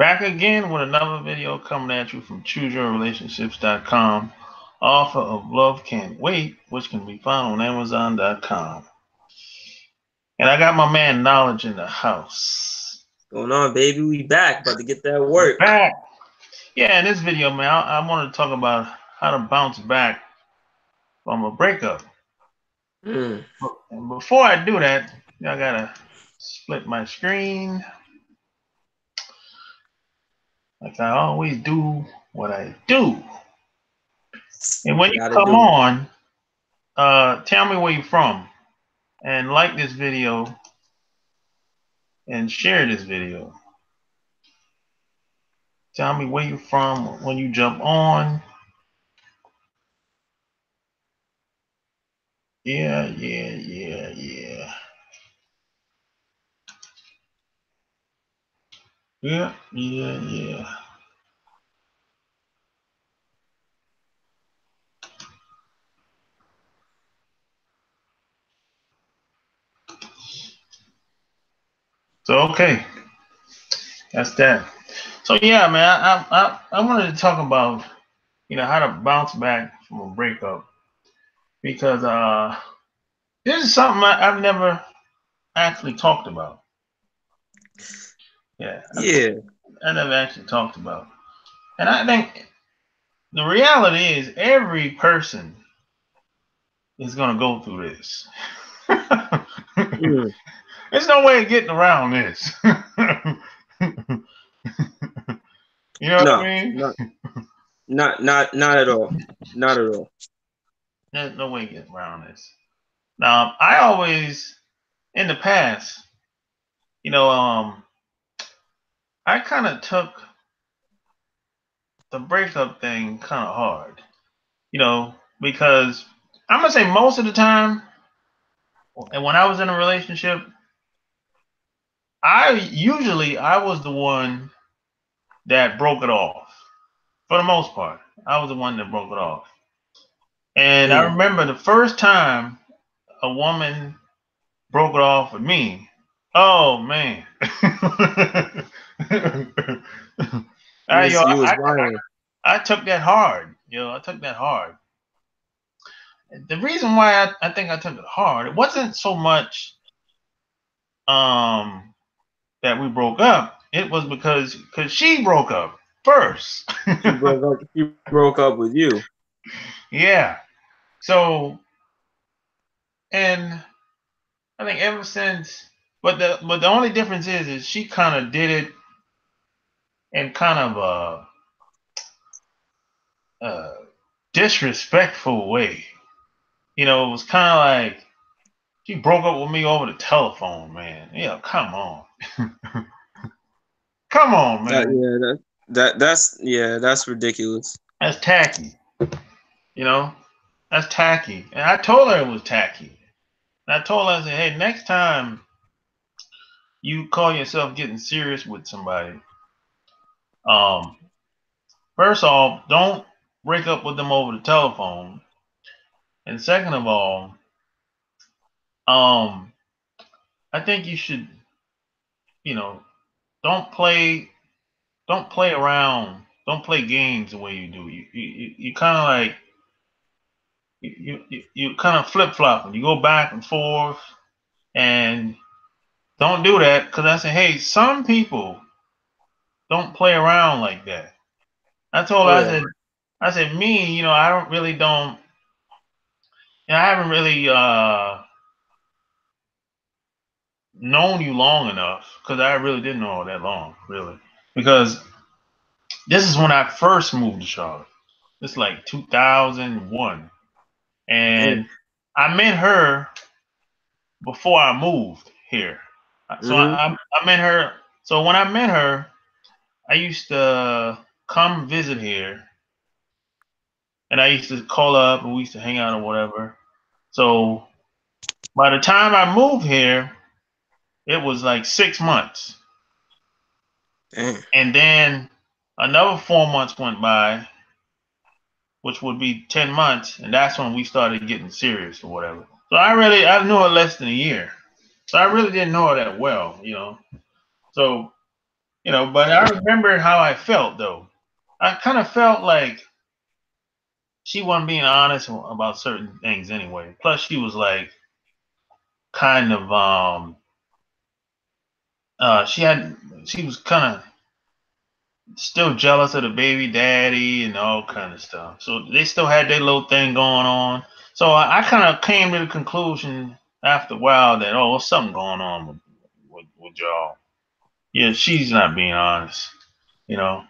Back again with another video coming at you from ChooseYourRelationships.com. Offer of Love Can't Wait, which can be found on Amazon.com. And I got my man Knowledge in the house. What's going on, baby? We back, about to get that work. Back. Yeah, in this video, man, I want to talk about how to bounce back from a breakup. And before I do that, I gotta split my screen. Like I always do what I do. And when you come on, tell me where you're from and like this video and share this video. Tell me where you're from when you jump on. Yeah. Yeah. So okay, that's that. So yeah, man, I wanted to talk about how to bounce back from a breakup because this is something I've never actually talked about. Yeah. I never actually talked about, and I think the reality is every person is gonna go through this. There's no way of getting around this. You know what I mean? Not at all. Not at all. There's no way of getting around this. Now, I always, in the past, I kind of took the breakup thing kind of hard, because I'm gonna say most of the time, and when I was in a relationship, I was the one that broke it off. For the most part, I was the one that broke it off. And I remember the first time a woman broke it off with me. Oh man. I took that hard. I took that hard. The reason why I think I took it hard, it wasn't so much that we broke up. It was because she broke up first. She broke up with you. Yeah. So, and I think ever since, but the only difference is she kind of did it in kind of a disrespectful way. It was kind of like she broke up with me over the telephone, man. Yeah, come on. Come on, man. That's ridiculous. That's tacky. That's tacky. And I told her it was tacky. And I told her, I said, hey, next time you call yourself getting serious with somebody, first off, don't break up with them over the telephone. And second of all, I think you should, don't play around, don't play games the way you do. You kind of like you kind of flip flopping. You go back and forth, and don't do that because I said, hey, some people don't play around like that. I told her, I said, me, I haven't really known you long enough because I really didn't know all that long, really. Because this is when I first moved to Charlotte. It's like 2001. And I met her before I moved here. So I met her. So when I met her, I used to come visit here. And I used to call up and we used to hang out or whatever. So by the time I moved here, it was like 6 months. And then another 4 months went by, which would be 10 months, and that's when we started getting serious or whatever. So I knew her less than a year. So I really didn't know her that well, So But I remember how I felt though. I kind of felt like she wasn't being honest about certain things anyway. Plus, she was like kind of she was kind of still jealous of the baby daddy and all kind of stuff. So they still had their little thing going on. So I kind of came to the conclusion after a while that there's something going on with y'all. Yeah, she's not being honest, you know.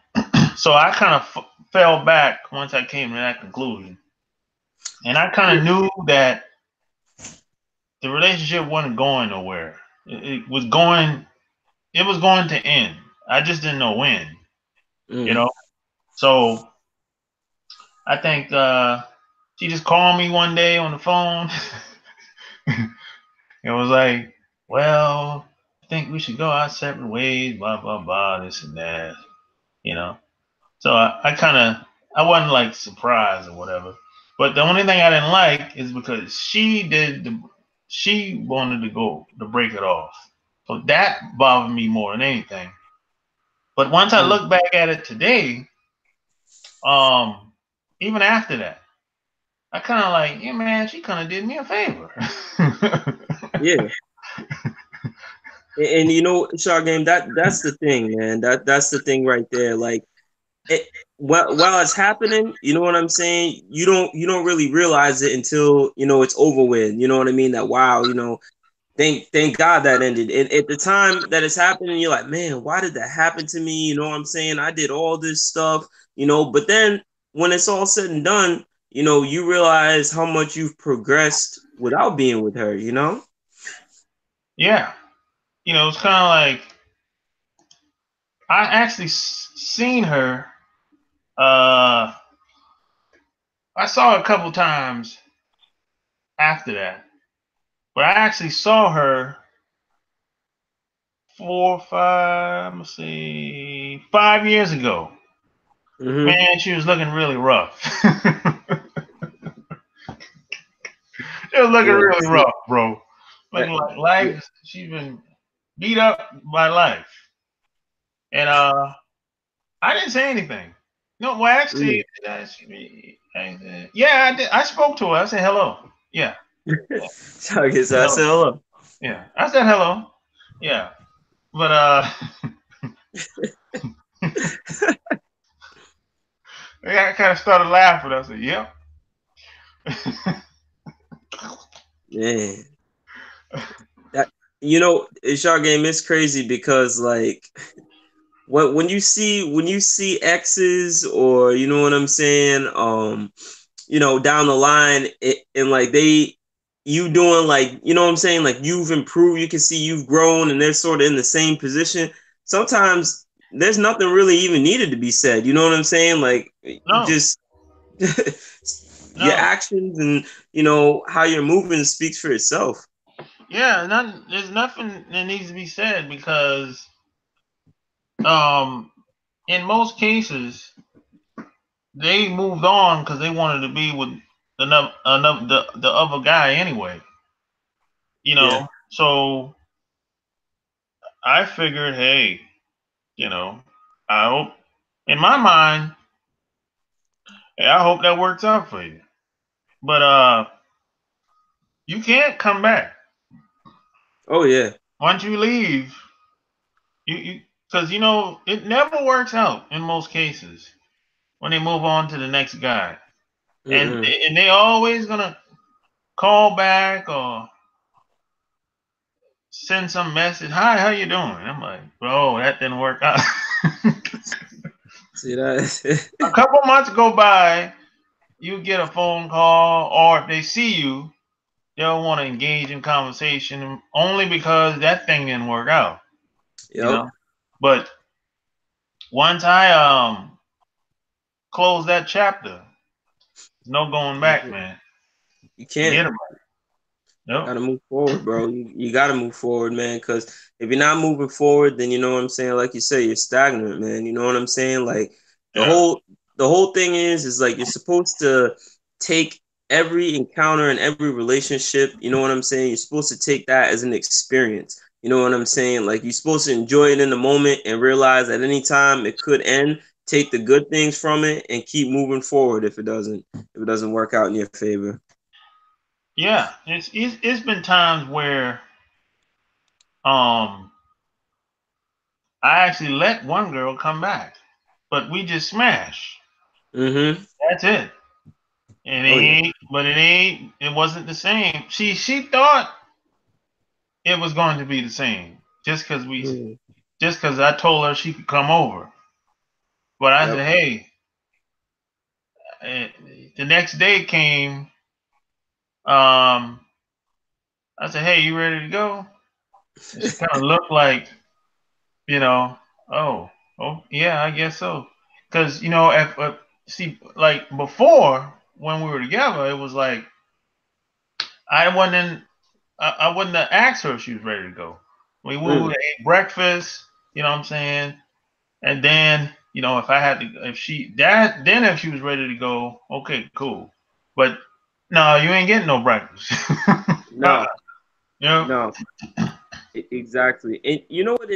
So I kind of fell back once I came to that conclusion, and I kind of knew that the relationship wasn't going nowhere. It was going. It was going to end. I just didn't know when, you Mm. know. So I think she just called me one day on the phone. It was like, well, I think we should go our separate ways, blah blah blah, this and that, you know. So I kind of I wasn't like surprised or whatever. But the only thing I didn't like is because she wanted to go to break it off. So that bothered me more than anything. But once I Mm. look back at it today, um, even after that, I kind of like, yeah, man, she kind of did me a favor. Yeah. And you know, Shark Game, that's the thing, man. That's the thing right there. Like it, while it's happening, you know what I'm saying? You don't really realize it until, it's over with. You know what I mean? That wow, thank God that ended. And at the time that it's happening, you're like, man, why did that happen to me? You know what I'm saying? I did all this stuff, but then when it's all said and done, you realize how much you've progressed without being with her, you know? Yeah, it's kind of like I actually seen her. Uh, I saw her a couple times after that, but I actually saw her 5 years ago. Mm-hmm. Man, she was looking really rough. She was looking Yeah. really See, rough, bro. uh, Looking like yeah. life. She's been beat up by life, and I didn't say anything. No, well, Mm. actually, yeah, I did. I spoke to her. I said hello. Yeah, yeah, So I guess I hello. said hello. Yeah, I said hello. Yeah, but I kind of started laughing. I said, "Yep." Man, that Shark Game is crazy because like when you see exes, or you know what I'm saying, down the line, and like you doing, like, you know what I'm saying, like you've improved, you can see you've grown, and they're sort of in the same position. Sometimes there's nothing really even needed to be said. You know what I'm saying? Like you No, just your no. actions and how you're moving speaks for itself. Yeah, there's nothing that needs to be said because in most cases they moved on because they wanted to be with another the other guy anyway. Yeah. So I figured, hey, you know, I hope in my mind, hey, I hope that works out for you. But you can't come back Oh yeah. once you leave. You because it never works out in most cases when they move on to the next guy, and Mm-mm. they always gonna call back or send some message. Hi, how you doing? I'm like, bro, that didn't work out. See that? A couple months go by, you get a phone call, or if they see you, they'll want to engage in conversation only because that thing didn't work out, you Yep. know. But once I close that chapter, there's no going back, man. You can't. Forget about it. Nope. Gotta move forward, bro. You gotta move forward, man. Because if you're not moving forward, then you know what I'm saying. Like you say, you're stagnant, man. You know what I'm saying. Like the Yeah. whole the whole thing is like you're supposed to take every encounter and every relationship. You know what I'm saying. You're supposed to take that as an experience. You know what I'm saying? Like you're supposed to enjoy it in the moment and realize at any time it could end. Take the good things from it and keep moving forward if it doesn't work out in your favor. Yeah, it's been times where um I actually let one girl come back, but we just smashed. Mm-hmm. That's it. And Oh yeah. it wasn't the same. She thought it was going to be the same Mm. just because I told her she could come over. But I Yep. said, hey, eh, the next day came. Um, I said, hey, you ready to go? And she kind of looked like, you know, oh, oh, yeah, I guess so. Because see, like before when we were together, it was like I wasn't I wouldn't have asked her if she was ready to go. We would Mm. have ate breakfast, you know what I'm saying? And then, if I had to, if she was ready to go, okay, cool. But no, you ain't getting no breakfast. No, you know? no. Exactly. And you know what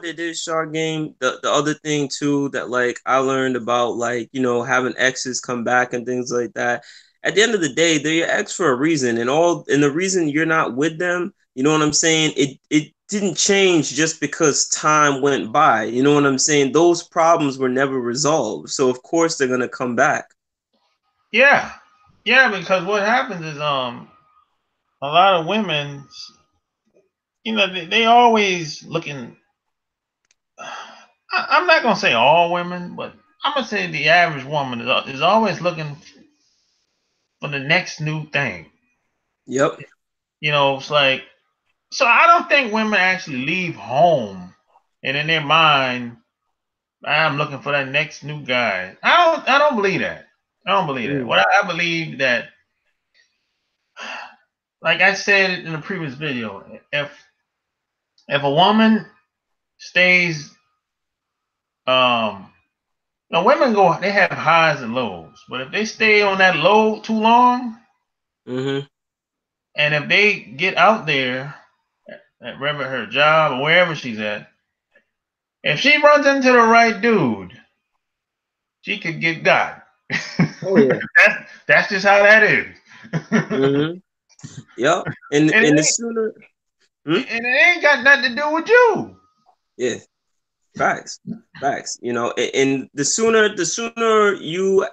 it is, Shark Game? The other thing too that like I learned about like, having exes come back and things like that. At the end of the day, they're your ex for a reason and the reason you're not with them, you know what I'm saying? It didn't change just because time went by. You know what I'm saying? Those problems were never resolved. So of course they're gonna come back. Yeah. Yeah, because what happens is a lot of women, they always looking. I'm not gonna say all women, but I'm gonna say the average woman is always looking for the next new thing. Yep. It's like, so I don't think women actually leave home and in their mind, I'm looking for that next new guy. I don't believe that. I don't believe that. Mm. What I believe that, like I said in the previous video, if a woman stays, um, now women they have highs and lows, but if they stay on that low too long, Mm-hmm. and if they get out there at wherever her job or wherever she's at, if she runs into the right dude, she could get got. Oh yeah. That's just how that is. Mm-hmm. Yep. And and, it and the ain't, sooner hmm? and it ain't got nothing to do with you. Yeah. Facts, facts. And the sooner you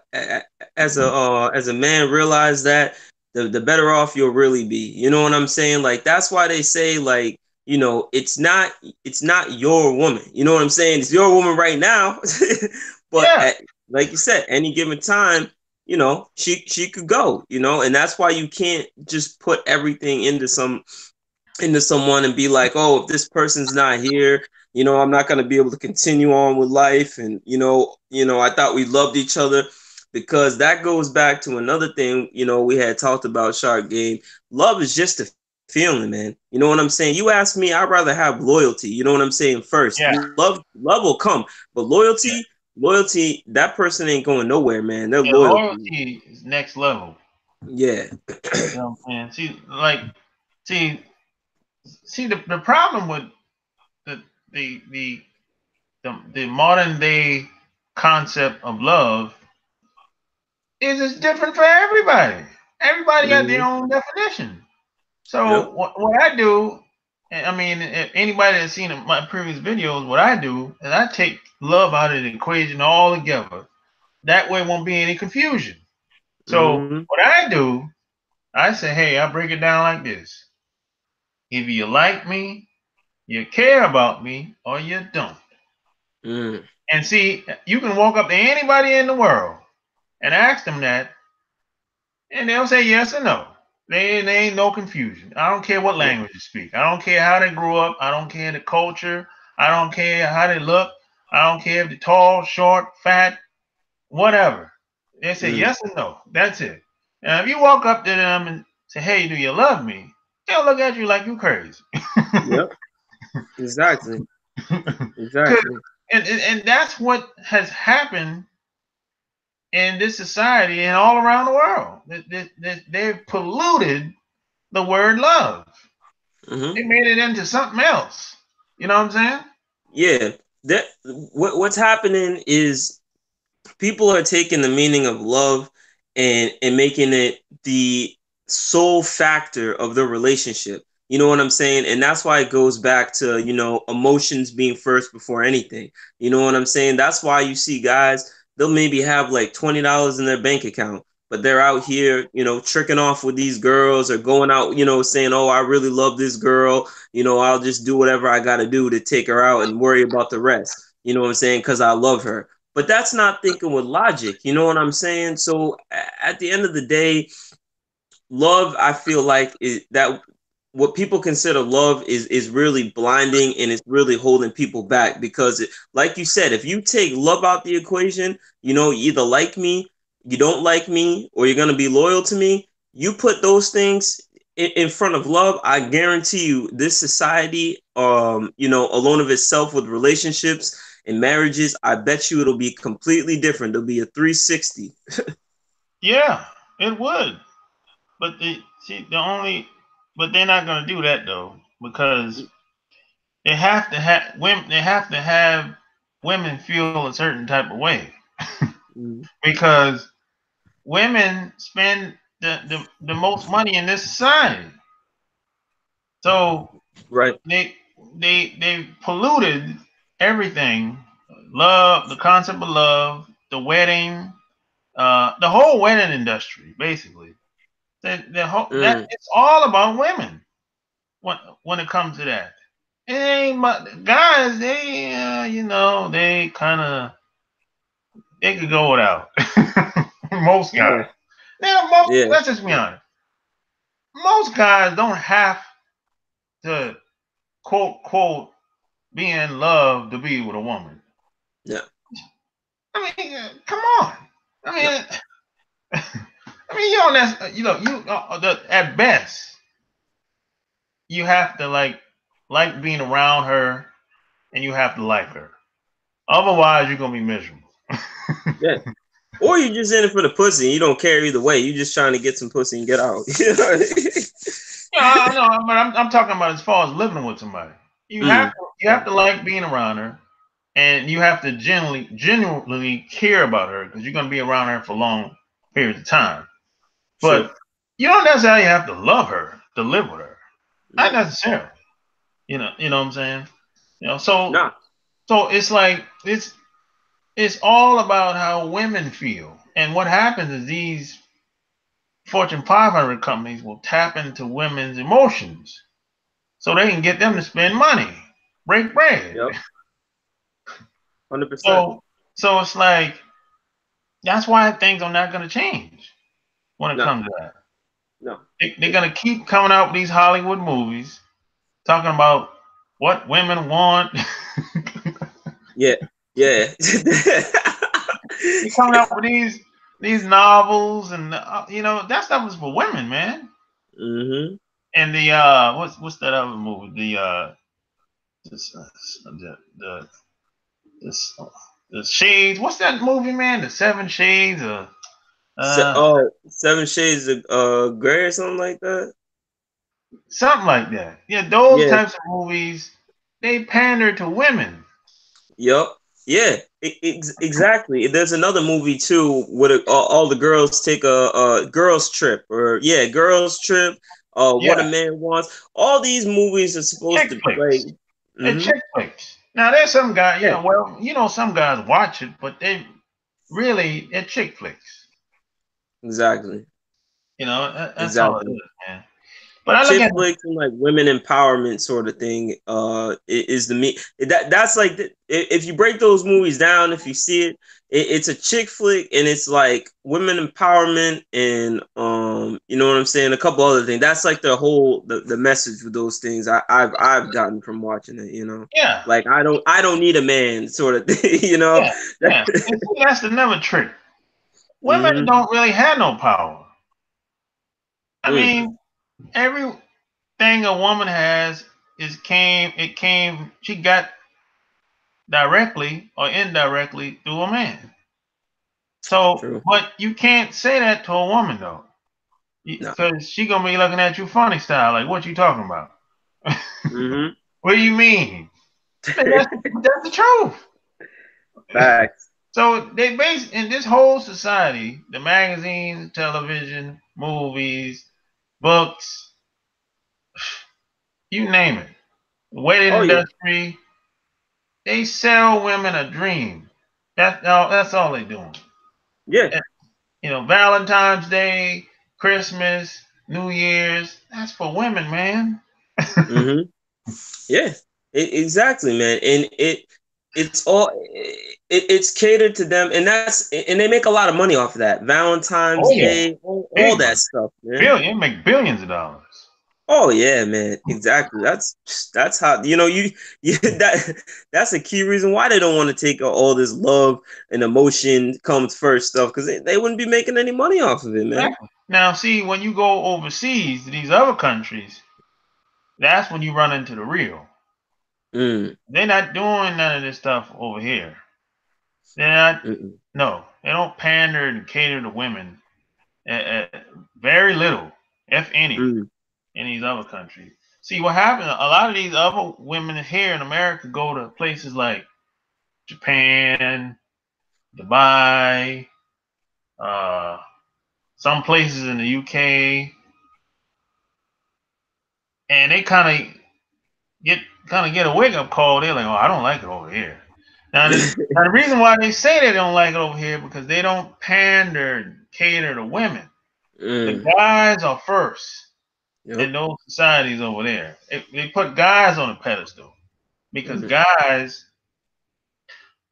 as a man realize that, the better off you'll really be. You know what I'm saying? Like that's why they say like it's not your woman. You know what I'm saying? It's your woman right now, but Yeah, like you said, any given time, she could go. And that's why you can't just put everything into someone and be like, oh, if this person's not here, I'm not going to be able to continue on with life. And, I thought we loved each other, because that goes back to another thing, we had talked about, Shark Game. Love is just a feeling, man. You know what I'm saying? You ask me, I'd rather have loyalty. You know what I'm saying? First, yeah, love will come, but yeah. loyalty, that person ain't going nowhere, man. They're Yeah, loyal to you. loyalty is next level. Yeah. You know what I'm saying? See, the problem with the the the the modern day concept of love is it's different for everybody. Everybody got their Hmm. own definition. So Yep. what I do, I mean, if anybody that's seen my previous videos, what I do is I take love out of the equation altogether. That way, won't be any confusion. So Hmm. what I do, I say, hey, I break it down like this: if you like me, you care about me, or you don't. Mm. And see, you can walk up to anybody in the world and ask them that, and they'll say yes or no. There ain't no confusion. I don't care what Yep. language you speak. I don't care how they grew up. I don't care the culture. I don't care how they look. I don't care if they're tall, short, fat, whatever. They say Mm. yes or no. That's it. Now, if you walk up to them and say, "Hey, do you love me?" They'll look at you like you crazy. Yep. Exactly. 'Cause- Exactly. and that's what has happened in this society and all around the world. They've polluted the word love. Mm-hmm. They made it into something else. You know what I'm saying? Yeah. That what's happening is people are taking the meaning of love and making it the sole factor of the relationship. You know what I'm saying? And that's why it goes back to, emotions being first before anything. You know what I'm saying? That's why you see guys, they'll maybe have like $20 in their bank account, but they're out here, tricking off with these girls or going out, saying, "Oh, I really love this girl. I'll just do whatever I got to do to take her out and worry about the rest." You know what I'm saying? Because I love her. But that's not thinking with logic. You know what I'm saying? So at the end of the day, love, I feel like, is that what people consider love is really blinding, and it's really holding people back because like you said, if you take love out the equation, you either like me, you don't like me, or you're going to be loyal to me. You put those things in front of love, I guarantee you this society, alone of itself, with relationships and marriages, I bet you it'll be completely different. It'll be a 360. Yeah, it would. But but they're not gonna do that though because they have to have women. They have to have women feel a certain type of way Mm-hmm. because women spend the most money in this society. So Right. they polluted everything. Love, the concept of love, the wedding, the whole wedding industry, basically. The whole that Mm. it's all about women when it comes to that. It ain't guys. They they kind of they could go without. Most guys. Yeah. Now, Yeah. let's just be honest. Most guys don't have to quote be in love to be with a woman. Yeah. I mean, come on. I mean, you don't necessarily, at best you have to like being around her, and you have to like her. Otherwise, you're gonna be miserable. Yeah. Or you just in it for the pussy and you don't care either way. You just trying to get some pussy and get out. Yeah, I know, but I'm talking about as far as living with somebody. Mm. You have to like being around her, and you have to genuinely care about her because you're gonna be around her for long periods of time. True. But you don't necessarily have to love her to live with her. Not Mm. necessarily. You know what I'm saying? So Nah. it's like it's all about how women feel. And what happens is these Fortune 500 companies will tap into women's emotions so they can get them to spend money, break bread. Yep. 100%. So it's like that's why things are not going to change when it No. comes to that. No. They're going to keep coming out with these Hollywood movies talking about what women want. Yeah. Yeah. They're coming out with these novels, and that stuff is for women, man. Mm-hmm. And the what's that other movie? This, the this the Shades. What's that movie, man? The Seven Shades, uh, Oh, Seven Shades of Grey or something like that. something like that. Yeah, those Yeah. types of movies, they pander to women. Yep. Yeah. Exactly. There's another movie too where all the girls take a girls trip, or yeah, girls trip. What a Yeah, man wants. All these movies are supposed chick to like. flicks. They're Mm-hmm. chick flicks. Now there's some guys, Yeah. some guys watch it, but they're chick flicks. Exactly. That's all it Exactly. is, man. But I look Chick at flicks and like women empowerment sort of thing is the me that's like if you break those movies down, if you see it's a chick flick, and it's like women empowerment, and you know what I'm saying, a couple other things. That's like the message with those things I've gotten from watching it, yeah, like I don't need a man sort of thing, yeah, yeah. And see, that's another trick. Women Mm-hmm. don't really have no power. I Mm. mean, everything a woman has she got directly or indirectly through a man. So, True. but you can't say that to a woman though, No. because she gonna be looking at you funny style, like what you talking about. Mm-hmm. What do you mean? Man, that's the truth. Facts. So they base in this whole society, the magazines, television, movies, books, you name it, the wedding Oh yeah. industry, they sell women a dream. That's all they're doing. Yeah. Valentine's Day, Christmas, New Year's, that's for women, man. Mm-hmm. Yeah. Exactly, man. And it's all it's catered to them, and they make a lot of money off of that. Oh Valentine's yeah, Day, all big that money. stuff, man. Billion, make billions of dollars. Oh yeah, man. Exactly. That's how you that's a key reason why they don't want to take all this love and emotion comes first stuff because they wouldn't be making any money off of it, man. Exactly. Now, see, when you go overseas to these other countries, that's when you run into the real. Mm, They're not doing none of this stuff over here. They're not. mm, No, they don't pander and cater to women. Very little, if any, mm, in these other countries. See what happened? A lot of these other women here in America go to places like Japan, Dubai, uh, some places in the UK, and they get get a wake up call. They're like, "Oh, I don't like it over here." Now the reason why they say they don't like it over here because they don't pander and cater to women. The mm. guys are first in Yep. those societies over there. They put guys on a pedestal because Mm, guys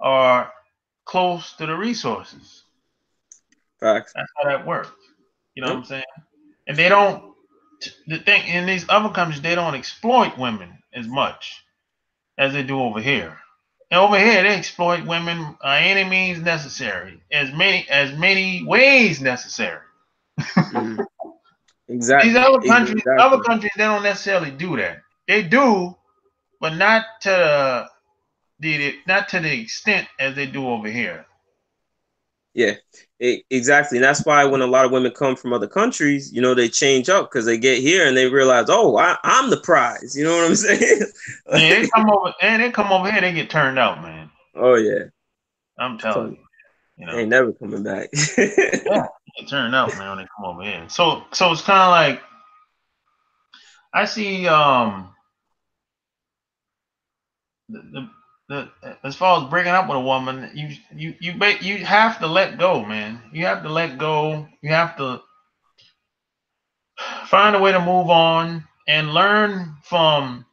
are close to the resources. facts. That's how that works. You know what Yep. I'm saying? And they don't. The thing in these other countries, they don't exploit women as much as they do over here. And over here, they exploit women by any means necessary, as many ways necessary. Mm. These Exactly. other Exactly. countries, they don't necessarily do that. They do, but not to not to the extent as they do over here. Yeah, exactly. And that's why when a lot of women come from other countries, they change up because they get here and they realize, oh, I'm the prize. You know what I'm saying? Yeah, they Like, come over and they come over here, they get turned out, man. oh yeah, I'm telling so you, you they know. ain't never coming back. Yeah, they get turned out, man, when they come over here. So it's kind of like I see the, as far as breaking up with a woman, you have to let go, man. You have to let go. You have to find a way to move on and learn from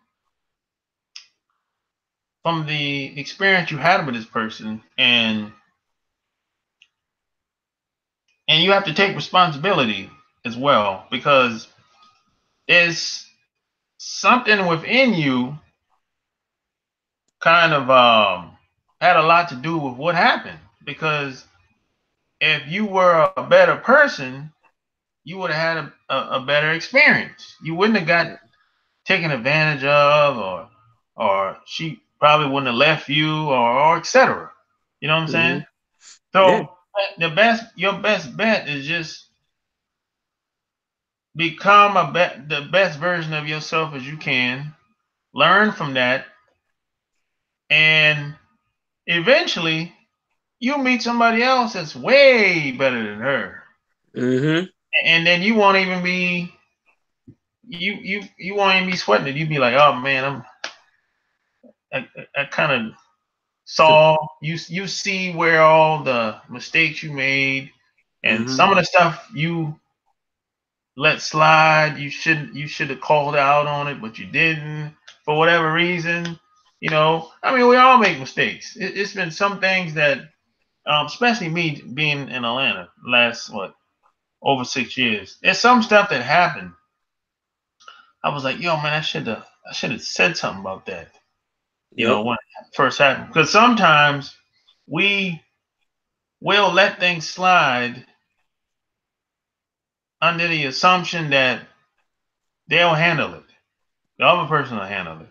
the experience you had with this person, and you have to take responsibility as well because there's something within you kind of had a lot to do with what happened because if you were a better person, you would have had a better experience. You wouldn't have got taken advantage of, or she probably wouldn't have left you, or etc. You know what I'm Hmm. saying? Yeah. So your best bet is just become the best version of yourself as you can. Learn from that, and eventually you meet somebody else that's way better than her, Hmm. and then you won't even be sweating it. You'd be like, oh man, I kind of saw you see where all the mistakes you made and Hmm. some of the stuff you let slide. You should have called out on it, but you didn't for whatever reason. I mean, we all make mistakes. It's been some things that, especially me being in Atlanta last over 6 years. There's some stuff that happened. I was like, yo, man, I should have said something about that. Yep. When it first happened, because sometimes we will let things slide under the assumption that they'll handle it. The other person will handle it.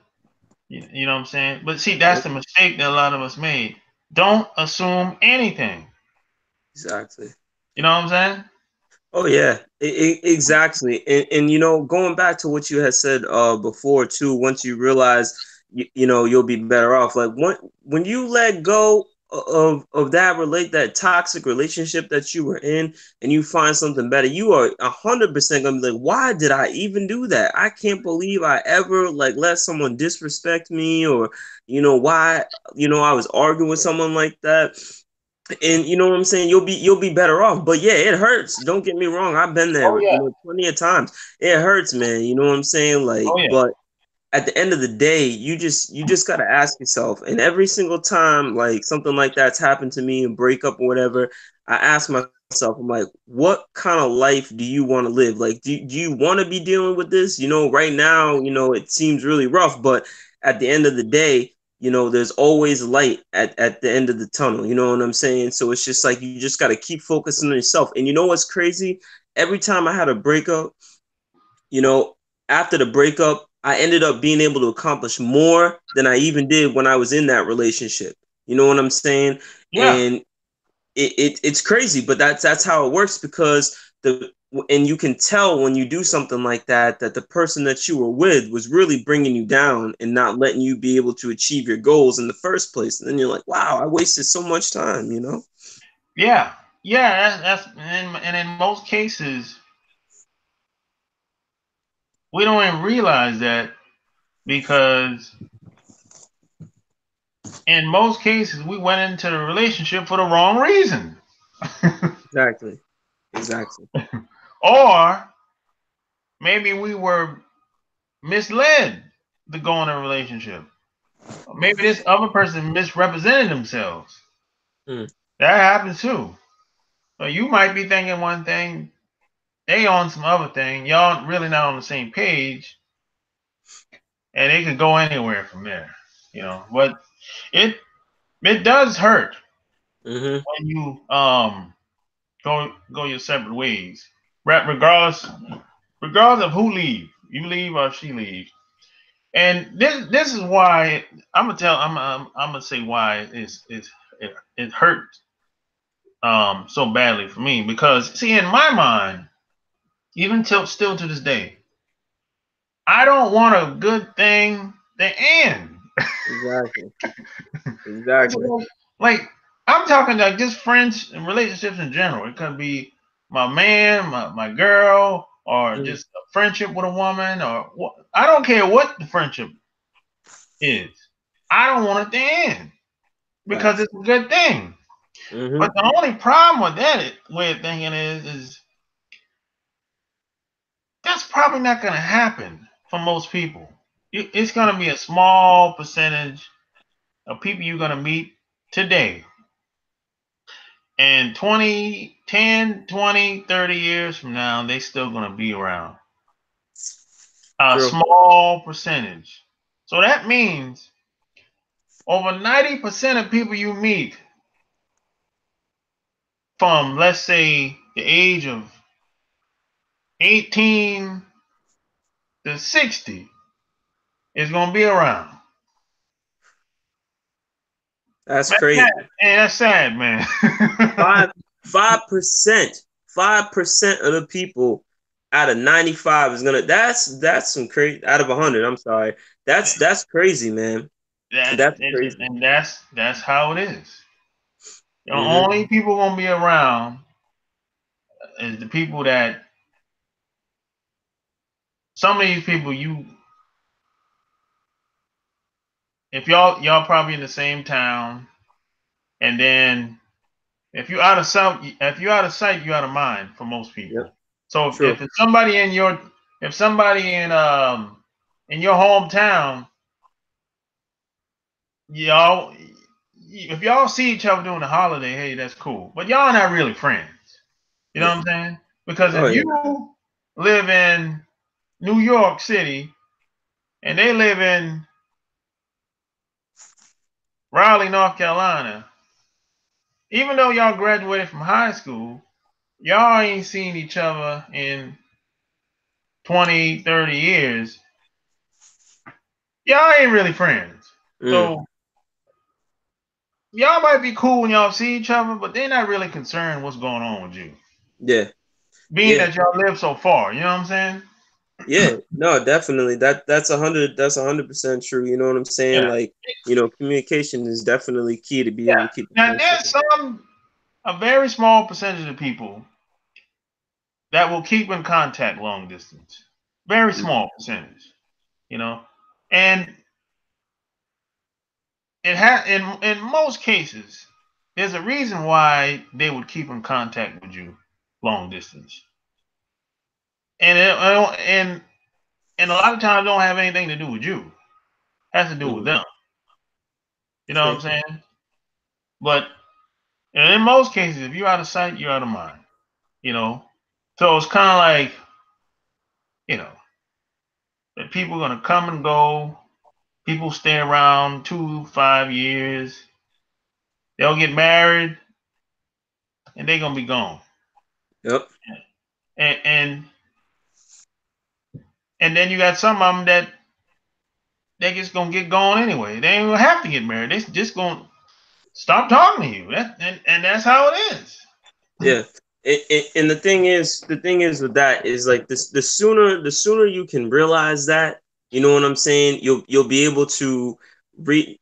You know what I'm saying? But see, that's Yep. the mistake that a lot of us made. Don't assume anything. Exactly. You know what I'm saying? Oh yeah, exactly. And going back to what you had said before too, once you realize you'll be better off. Like when you let go of that toxic relationship that you were in, and you find something better, you are 100% gonna be like, why did I even do that? I can't believe I ever like let someone disrespect me, or why I was arguing with someone like that. And you know what I'm saying, you'll be better off. But yeah, it hurts, don't get me wrong, I've been there, Oh yeah. plenty of times. It hurts, man, you know what I'm saying, like, Oh yeah. but at the end of the day, you just got to ask yourself. And every single time like something like that's happened to me, and breakup or whatever, I ask myself, I'm like, what kind of life do you want to live? Like, do you want to be dealing with this? Right now, it seems really rough, but at the end of the day, there's always light at the end of the tunnel. You know what I'm saying? So it's just like you just got to keep focusing on yourself. And you know what's crazy? Every time I had a breakup, you know, after the breakup, I ended up being able to accomplish more than I even did when I was in that relationship. You know what I'm saying? Yeah. And it's crazy, but that's how it works, because and you can tell when you do something like that the person that you were with was really bringing you down and not letting you be able to achieve your goals in the first place. And then you're like, wow, I wasted so much time. Yeah. Yeah. And in most cases, we don't even realize that because in most cases we went into the relationship for the wrong reason. Exactly. Exactly. Or maybe we were misled to go in a relationship. Maybe this other person misrepresented themselves. Mm, That happens too. So you might be thinking one thing, they on some other thing. Y'all really not on the same page, and it could go anywhere from there. But it it does hurt mm-hmm. when you go your separate ways. Regardless of who leave, you leave or she leaves. And this is why I'm gonna say why it hurt so badly for me, because see, in my mind, even till still to this day, I don't want a good thing to end. Exactly. Exactly. Like, I'm talking like just friends and relationships in general. It could be my man, my girl, or Mm, just a friendship with a woman, or I don't care what the friendship is. I don't want it to end because facts. it's a good thing. Mm-hmm. But the only problem with that way of thinking is that's probably not going to happen for most people. It's going to be a small percentage of people you're going to meet today. And 20, 10, 20, 30 years from now, they still going to be around. A True. small percentage. So that means over 90% of people you meet from, let's say, the age of 18 to 60 is going to be around. That's That's sad. crazy. Hey, that's sad, man. 5%, 5% of the people out of 95 is gonna. That's some crazy. Out of 100, I'm sorry. That's crazy, man. That's crazy. And that's how it is. The Mm-hmm. only people gonna be around is the people that some of these people you if y'all probably in the same town, and then if you're out of sight, you're out of mind for most Yep. people. So True. if somebody in your hometown, y'all if y'all see each other during the holiday, hey, that's cool. But y'all not really friends. You know Yeah. what I'm saying? Because Oh if yeah. you live in New York City and they live in Raleigh, North Carolina, even though y'all graduated from high school, y'all ain't seen each other in 20, 30 years. Y'all ain't really friends. Mm. So y'all might be cool when y'all see each other, but they're not really concerned what's going on with you. Yeah. being Yeah. that y'all live so far. You know what I'm saying? Yeah, no, definitely. That's 100% true. You know what I'm saying? Yeah, Like, communication is definitely key to be able yeah. to keep the Now friendship. there's a very small percentage of people that will keep in contact long distance. Very Mm. small percentage, you know. And in most cases, there's a reason why they would keep in contact with you long distance. And a lot of times don't have anything to do with you. It has to do with Mm. them. You know what I'm True. saying? But in most cases, if you're out of sight, you're out of mind. You know? So it's kinda like, you know, that people are gonna come and go. People stay around 2, 5 years. They'll get married and they're gonna be gone. Yep. And and and then you got some of them that they just gonna get gone anyway. They ain't gonna have to get married. They just gonna stop talking to you. And that's how it is. Yeah. And the thing is with that is like this, the sooner you can realize that, you know what I'm saying, you'll be able to read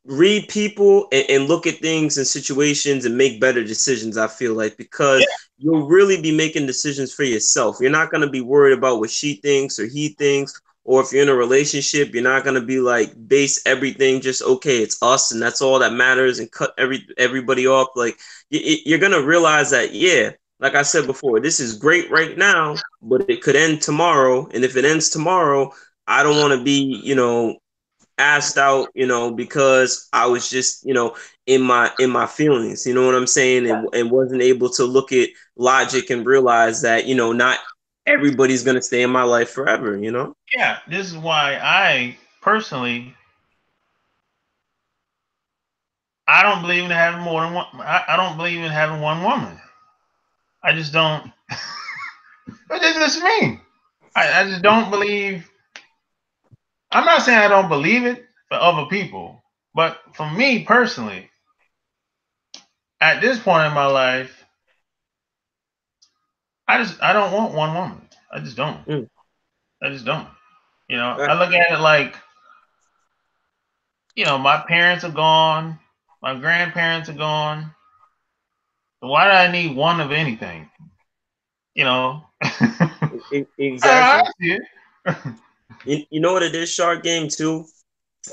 read people and look at things and situations and make better decisions. I feel like, Yeah, because you'll really be making decisions for yourself. You're not going to be worried about what she thinks or he thinks, or if you're in a relationship, you're not going to be like base everything just, okay, it's us and that's all that matters, and cut everybody off. Like, you're gonna realize that, yeah, like I said before, this is great right now, but it could end tomorrow. And if it ends tomorrow, I don't want to be, asked out, because I was just, in my feelings. You know what I'm saying? And wasn't able to look at logic and realize that, not everybody's gonna stay in my life forever. yeah. This is why I personally I don't believe in having more than one. I don't believe in having one woman. I just don't. But this is me. I just don't believe. I'm not saying I don't believe it for other people, but for me personally, at this point in my life, I don't want one woman. I just don't. Mm. I just don't. You know, Uh, I look at it like, my parents are gone, my grandparents are gone. So why do I need one of anything? You know, I exactly. see it. You know what it is, shark game too.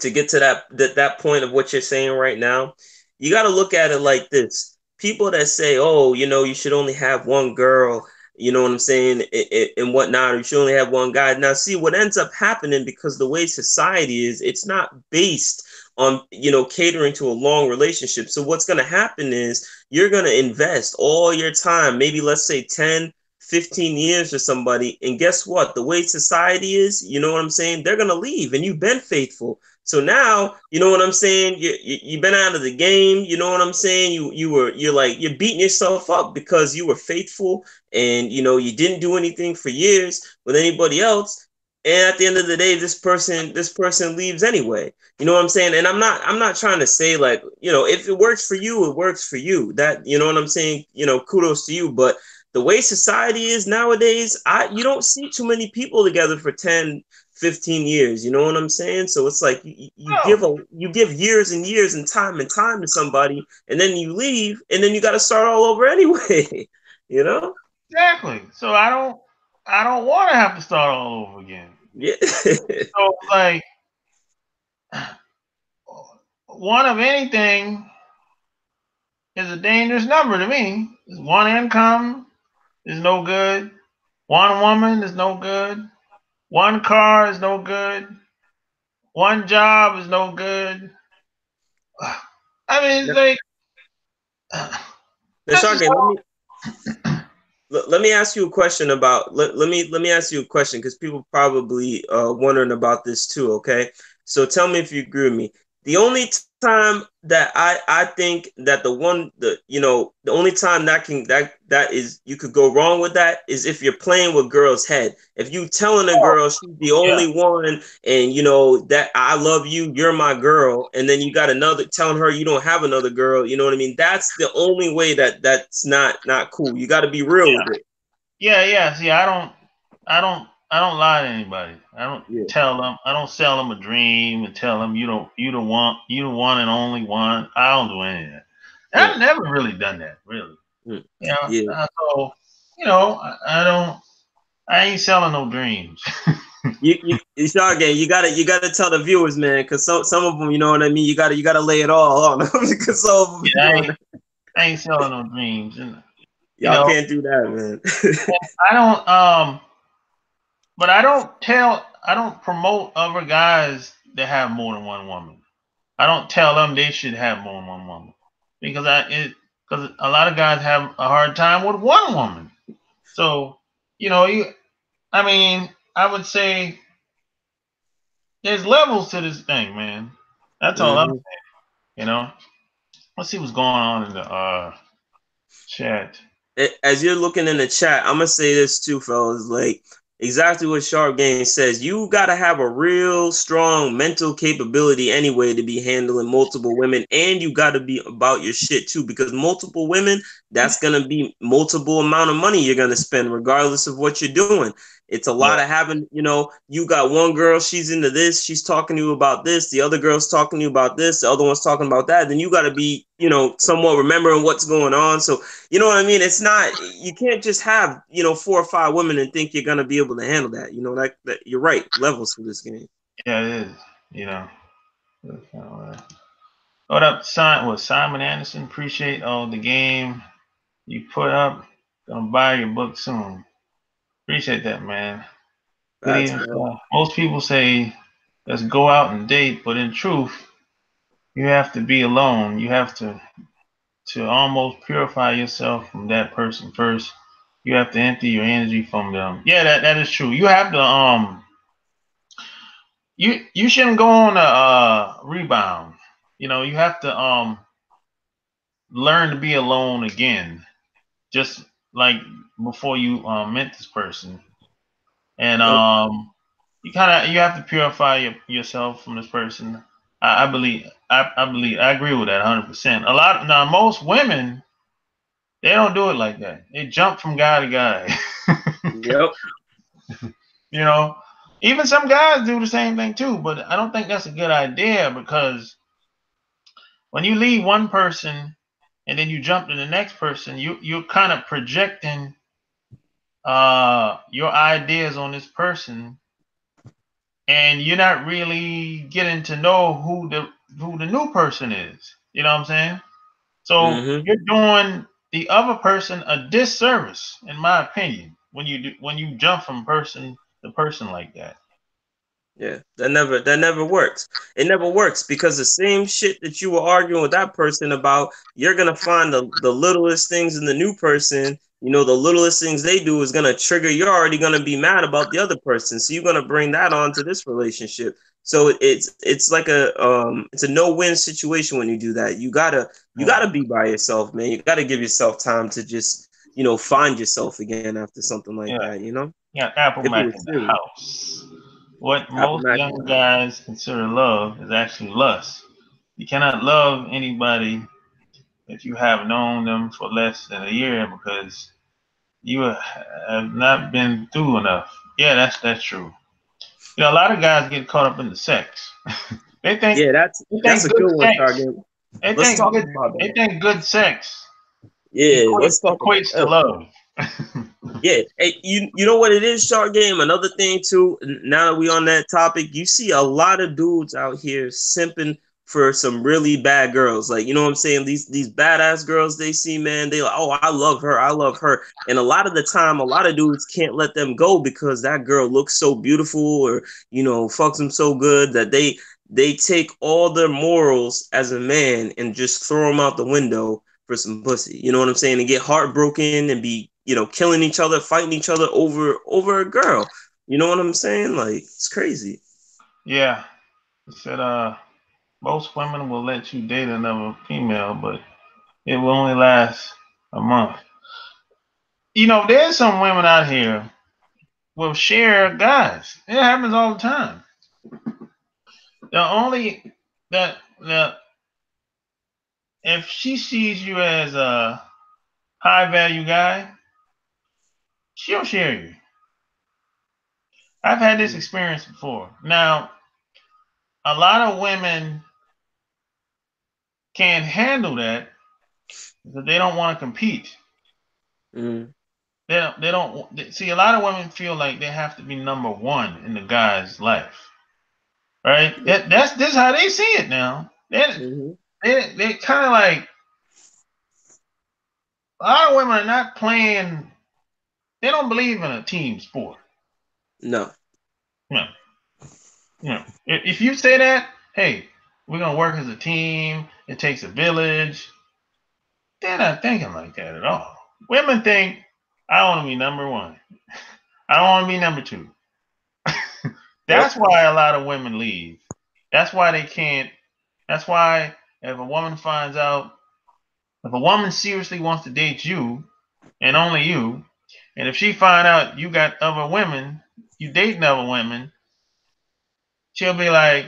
To get to that point of what you're saying right now, you got to look at it like this. People that say, "Oh, you should only have one girl," you know what I'm saying, and whatnot, or you should only have one guy. Now, see what ends up happening, because the way society is, it's not based on catering to a long relationship. So what's going to happen is you're going to invest all your time, maybe let's say 10, 15 years for somebody, and guess what? The way society is, you know what I'm saying, they're going to leave, and you've been faithful. So now, you know what I'm saying? You've been out of the game. You know what I'm saying? You're beating yourself up because you were faithful, and you didn't do anything for years with anybody else. And at the end of the day, this person leaves anyway. You know what I'm saying? And I'm not trying to say, like, if it works for you, it works for you. That, you know what I'm saying? Kudos to you. But the way society is nowadays, you don't see too many people together for 10, 15 years. You know what I'm saying? So it's like No, you give years and years and time to somebody, and then you leave, and then you got to start all over anyway. you know? exactly. So I don't want to have to start all over again. Yeah. So like one of anything is a dangerous number to me. One income is no good. One woman is no good. One car is no good. One job is no good. I mean, it's like Now, this is Shark, let how. me let me ask you a question about let me ask you a question, because people probably wondering about this too. Okay, so tell me if you agree with me. The only time that I think that the only time that is you could go wrong with that is if you're playing with girl's head. If you telling a Oh, girl she's the yeah, only one, and that I love you, you're my girl, and then you got another telling her you don't have another girl. You know what I mean? That's the only way that's not cool. You got to be real with yeah, it. Yeah. See, I don't lie to anybody. I don't Yeah. tell them. I don't sell them a dream and tell them you the one and only one. I don't do any of that. Mm, I've never really done that, really. mm. You know, Yeah. so I don't. I ain't selling no dreams. You Shark Game, you gotta tell the viewers, man, because some of them, you know what I mean. You gotta lay it all on them because some of them be Yeah, doing that. I ain't selling no dreams, and you Y'all know, can't do that, man. I don't. But I don't promote other guys that have more than one woman. I don't tell them they should have more than one woman because because a lot of guys have a hard time with one woman. So I mean, I would say there's levels to this thing, man. That's all I'm Hmm. saying. You know, let's see what's going on in the chat. As you're looking in the chat, I'm gonna say this too, fellas. Like exactly what Sharp Game says. You gotta have a real strong mental capability anyway to be handling multiple women, and you gotta be about your shit too. Because multiple women, that's gonna be multiple amount of money you're gonna spend, regardless of what you're doing. It's a Yeah, lot of having, you got one girl, she's into this, she's talking to you about this, the other girl's talking to you about this, the other one's talking about that. Then you got to be, somewhat remembering what's going on. So you know what I mean? It's not, you can't just have, 4 or 5 women and think you're gonna be able to handle that. That you're right. Levels to this game. yeah, it is. You know. What up, Simon Anderson? Appreciate all the game you put up. Gonna buy your book soon. Appreciate that, man. Good That's evening. bro. Most people say let's go out and date, but in truth, you have to be alone. You have to almost purify yourself from that person first. You have to empty your energy from them. Yeah, that is true. You have to you shouldn't go on a rebound. You have to learn to be alone again, just like before you met this person. And Yep. you have to purify yourself from this person. I agree with that 100%. A lot now most women they don't do it like that. They jump from guy to guy. Yep. you know, even some guys do the same thing too. But I don't think that's a good idea because when you leave one person and then you jump to the next person, you're kind of projecting your ideas on this person and you're not really getting to know who the new person is. You know what I'm saying? So Hmm. you're doing the other person a disservice, in my opinion, when you jump from person to person like that. Yeah, that never works. It never works because the same shit that you were arguing with that person about, you're gonna find the littlest things in the new person. The littlest things they do is gonna trigger. You're already gonna be mad about the other person, so you're gonna bring that on to this relationship. So it's like it's a no-win situation when you do that. You gotta Yeah, be by yourself, man. You gotta give yourself time to just find yourself again after something like yeah, that. yeah. Apple If it Mac was in the serious, house. What Apple most Mac. young guys consider love is actually lust. You cannot love anybody if you have known them for less than a year because you have not been through enough. Yeah, that's true. A lot of guys get caught up in the sex. they think Yeah, that's they that's think a good good one, sex. Target. They Let's think talk good. about They that. think good sex Yeah, let's talk about equates to that. love. Yeah, hey, you know what it is, Shark Game. Another thing too. Now that we on that topic, you see a lot of dudes out here simping for some really bad girls. Like what I'm saying, these badass girls they see, man. They like, oh, I love her, I love her. And a lot of the time, a lot of dudes can't let them go because that girl looks so beautiful, or fucks them so good that they take all their morals as a man and just throw them out the window for some pussy. You know what I'm saying? And get heartbroken and be, killing each other, fighting each other over a girl. You know what I'm saying? Like it's crazy. Yeah, he said. Most women will let you date another female, but it will only last a month. There's some women out here will share guys. It happens all the time. The only the if she sees you as a high value guy, she'll share you. I've had this experience before. Now, a lot of women can't handle that because they don't want to compete. Mm. They don't see. A lot of women feel like they have to be number one in the guy's life, right? That's this is how they see it now. Mm-hmm. They kind of like a lot of women are not playing. They don't believe in a team sport. No. No, no. If you say that, hey, we're gonna work as a team. It takes a village. They're not thinking like that at all. Women think I want to be number one. I don't want to be number two. Yep. That's why a lot of women leave. That's why they can't. That's why if a woman finds out, if a woman seriously wants to date you and only you, and if she find out you got other women, you dating other women, she'll be like,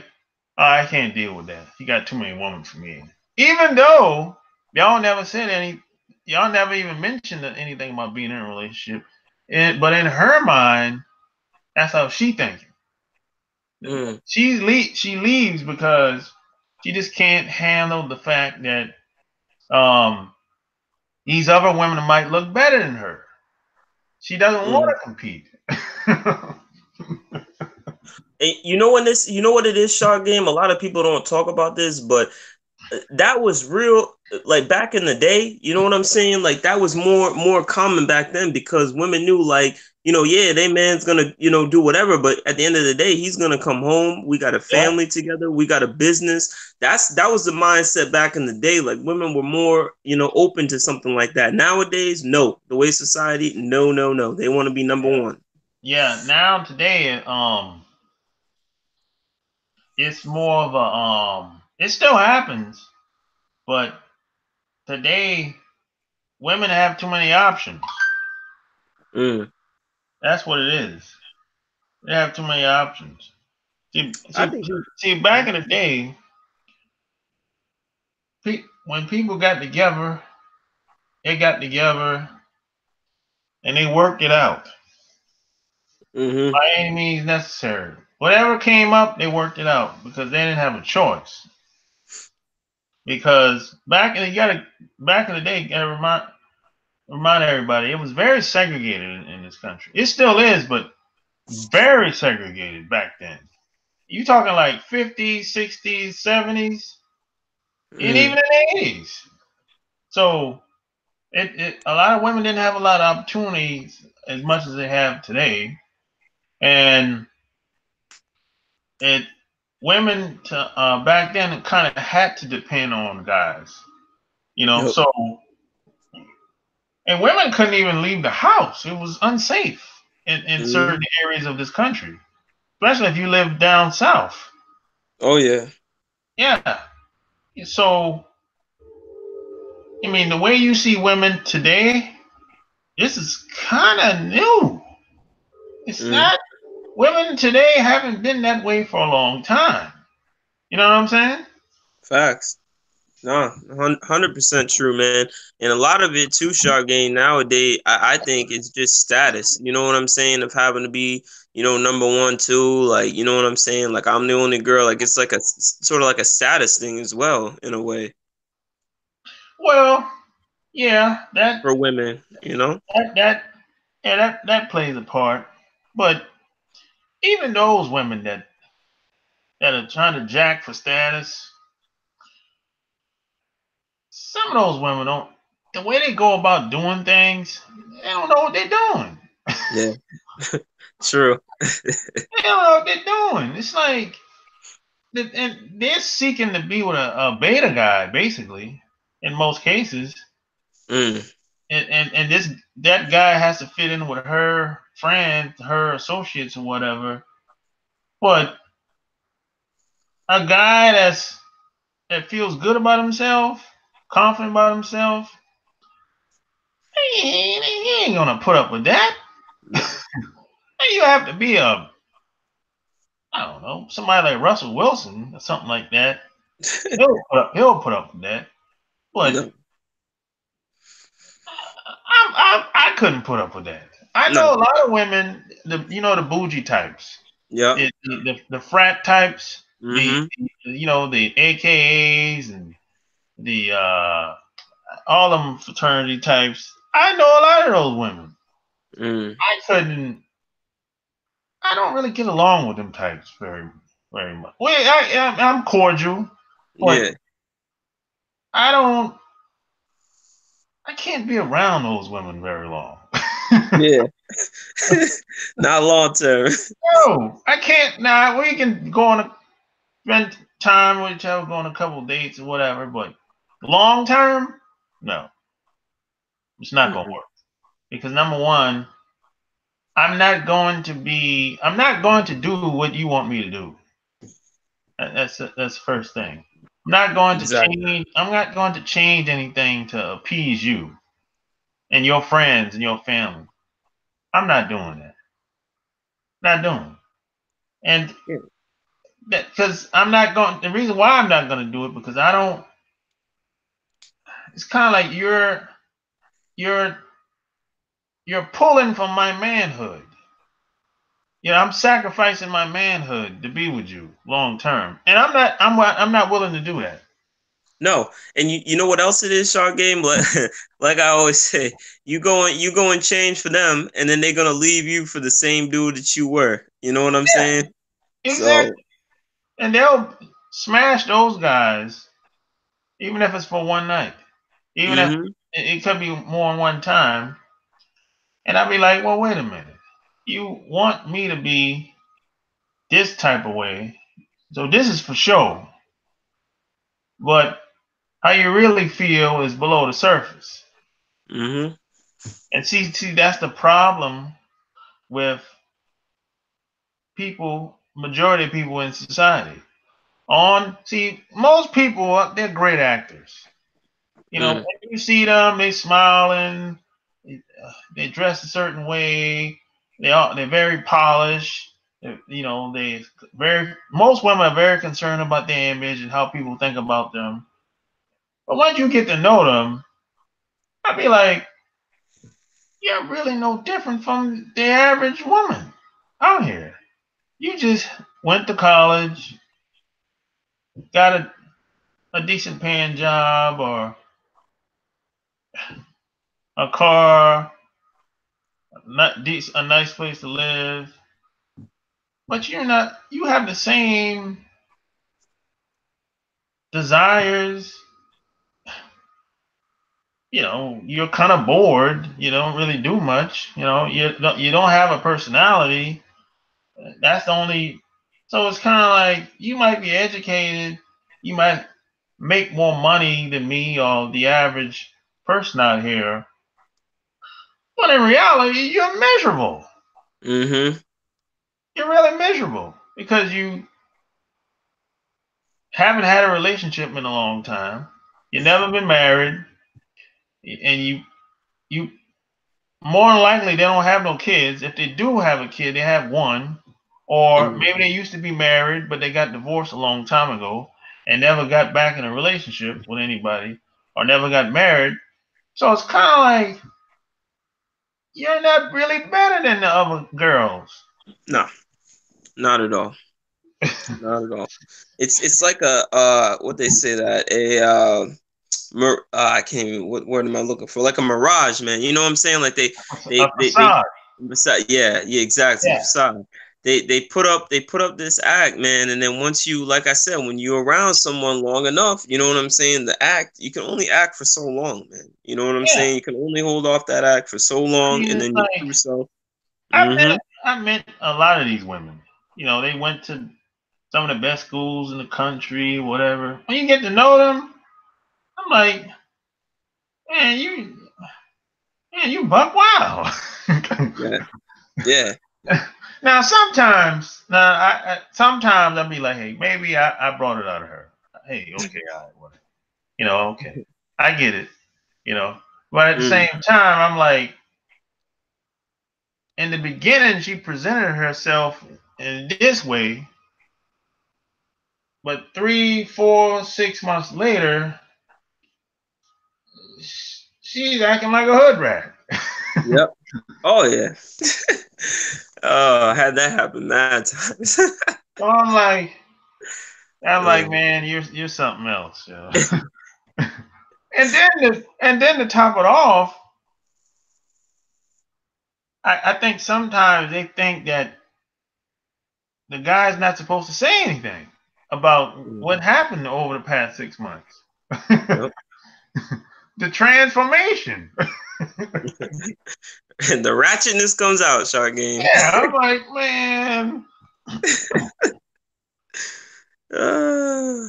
"Oh, I can't deal with that. You got too many women for me." Even though y'all never said y'all never even mentioned anything about being in a relationship, but in her mind, that's how she thinking. Mm. She leaves because she just can't handle the fact that um, these other women might look better than her. She doesn't want Mm. to compete. You know when this, you know what it is, Shark Game. A lot of people don't talk about this, but that was real. Like back in the day, you know what I'm saying? Like that was more common back then because women knew, like, yeah, they man's gonna do whatever, but at the end of the day, he's gonna come home. We got a Yeah, family together. We got a business. That was the mindset back in the day. Like women were more open to something like that. Nowadays, no. The way society, no, no, no. They want to be number yeah, one. yeah. Now today, it's more of a It still happens, but today women have too many options. Mm. That's what it is. They have too many options. See, I see, think. see. Back in the day, when people got together, they got together and they worked it out Mm-hmm. by any means necessary. Whatever came up, they worked it out because they didn't have a choice. Because back in the day, you gotta remind everybody, it was very segregated in this country. It still is, but very segregated back then. You talking like 50s, 60s, 70s, and even Mm. in the 80s. So a lot of women didn't have a lot of opportunities as much as they have today, and it women back then kind of had to depend on guys, Yep. So and women couldn't even leave the house; it was unsafe in certain Mm-hmm. areas of this country, especially if you live down south. Oh yeah. Yeah, so I mean, the way you see women today, this is kind of new. It's Mm. not. Women today haven't been that way for a long time. You know what I'm saying? Facts. No, 100% true, man. And a lot of it too, Shark Game nowadays, I think it's just status. You know what I'm saying? Of having to be, number one, two. Like, you know what I'm saying? Like, I'm the only girl. Like, it's like a sort of like a status thing as well, in a way, Well, yeah, for women. that that yeah, that plays a part. But even those women that are trying to jack for status, some of those women don't. The way they go about doing things, they don't know what they're doing. Yeah, true. They don't know what they're doing. It's like, and they're seeking to be with a beta guy, basically, in most cases. Mm. And that guy has to fit in with her friends, her associates, or whatever. But a guy that feels good about himself, confident about himself, he ain't gonna put up with that. No. You have to be I don't know, somebody like Russell Wilson or something like that. He'll put up with that. But No. I couldn't put up with that. I No. know a lot of women, the bougie types, Yep. the frat types, Mm-hmm. the AKAs and the all of them fraternity types. I know a lot of those women. Mm. I couldn't. I don't really get along with them types very much. Well, I'm cordial, but Yeah. I don't. I can't be around those women very long. Yeah. Not long term. No, I can't. Now we can go on a spend time with each other, go on a couple of dates or whatever, but long term, no, it's not gonna Mm-mm. work. Because number one, I'm not going to do what you want me to do. That's the first thing. Exactly. I'm not going to change anything to appease you and your friends and your family. I'm not doing that. Not doing it. And Yeah. that because I'm not going. The reason why I'm not going to do it because I don't. It's kind of like you're you're pulling from my manhood. I'm sacrificing my manhood to be with you long term, and I'm not willing to do that. No, and you know what else it is, Shark Game? Like I always say, you go and change for them, and then they're gonna leave you for the same dude that you were. You know what I'm Yeah, saying? So, exactly. And they'll smash those guys, even if it's for one night, even if mm-hmm, it could be more than one time. And I'll be like, well, wait a minute. You want me to be this type of way, so this is for show. But how you really feel is below the surface. mm-hmm, And see, that's the problem with people, majority of people in society. Most people, they're great actors. mm, When you see them, they smiling, they dress a certain way, they're very polished. They very most women are very concerned about their image and how people think about them. But once you get to know them, I'd be like, you're really no different from the average woman out here. You just went to college, got a decent paying job or a car, a nice place to live, but you're not. You have the same desires. You're kind of bored. You don't really do much. You don't have a personality. That's the only. So it's kind of like you might be educated. You might make more money than me or the average person out here. But in reality, you're miserable. mm-hmm. You're really miserable because you haven't had a relationship in a long time. You've never been married, and you more than likely they don't have no kids. If they do have a kid, they have one, or Mm. maybe they used to be married but they got divorced a long time ago and never got back in a relationship with anybody, or never got married. So it's kind of like you're not really better than the other girls. No, not at all. Not at all. It's like a what they say that I can't even, what word am I looking for? Like a mirage, man. You know what I'm saying? Like A they facade. beside, yeah, exactly. Yeah. Facade. They put up this act, man, and then once you, like I said, when you're around someone long enough, you know what I'm saying? The act, you can only act for so long, man. You know what I'm Yeah. saying? You can only hold off that act for so I long, mean, and it's then your like true self. I Mm-hmm. met I met a lot of these women. They went to some of the best schools in the country, whatever. When you get to know them, I'm like, man, you buck wild. Yeah. Yeah. Now sometimes I'll be like, hey, maybe I brought it out of her. Hey, okay, all right, whatever. Okay, I get it. You know, but at the Mm. same time, I'm like, in the beginning, she presented herself in this way, but 3, 4, 6 months later, she's acting like a hood rat. Yep. Oh yeah. Oh, I had that happen mad times. So I'm like, Uh, man, you're something else, you know. And then to top it off, I think sometimes they think that the guy's not supposed to say anything about what mhm. happened over the past 6 months. Yep. The transformation. And the ratchetness comes out, Shark Game. Yeah, I'm like, man. Uh,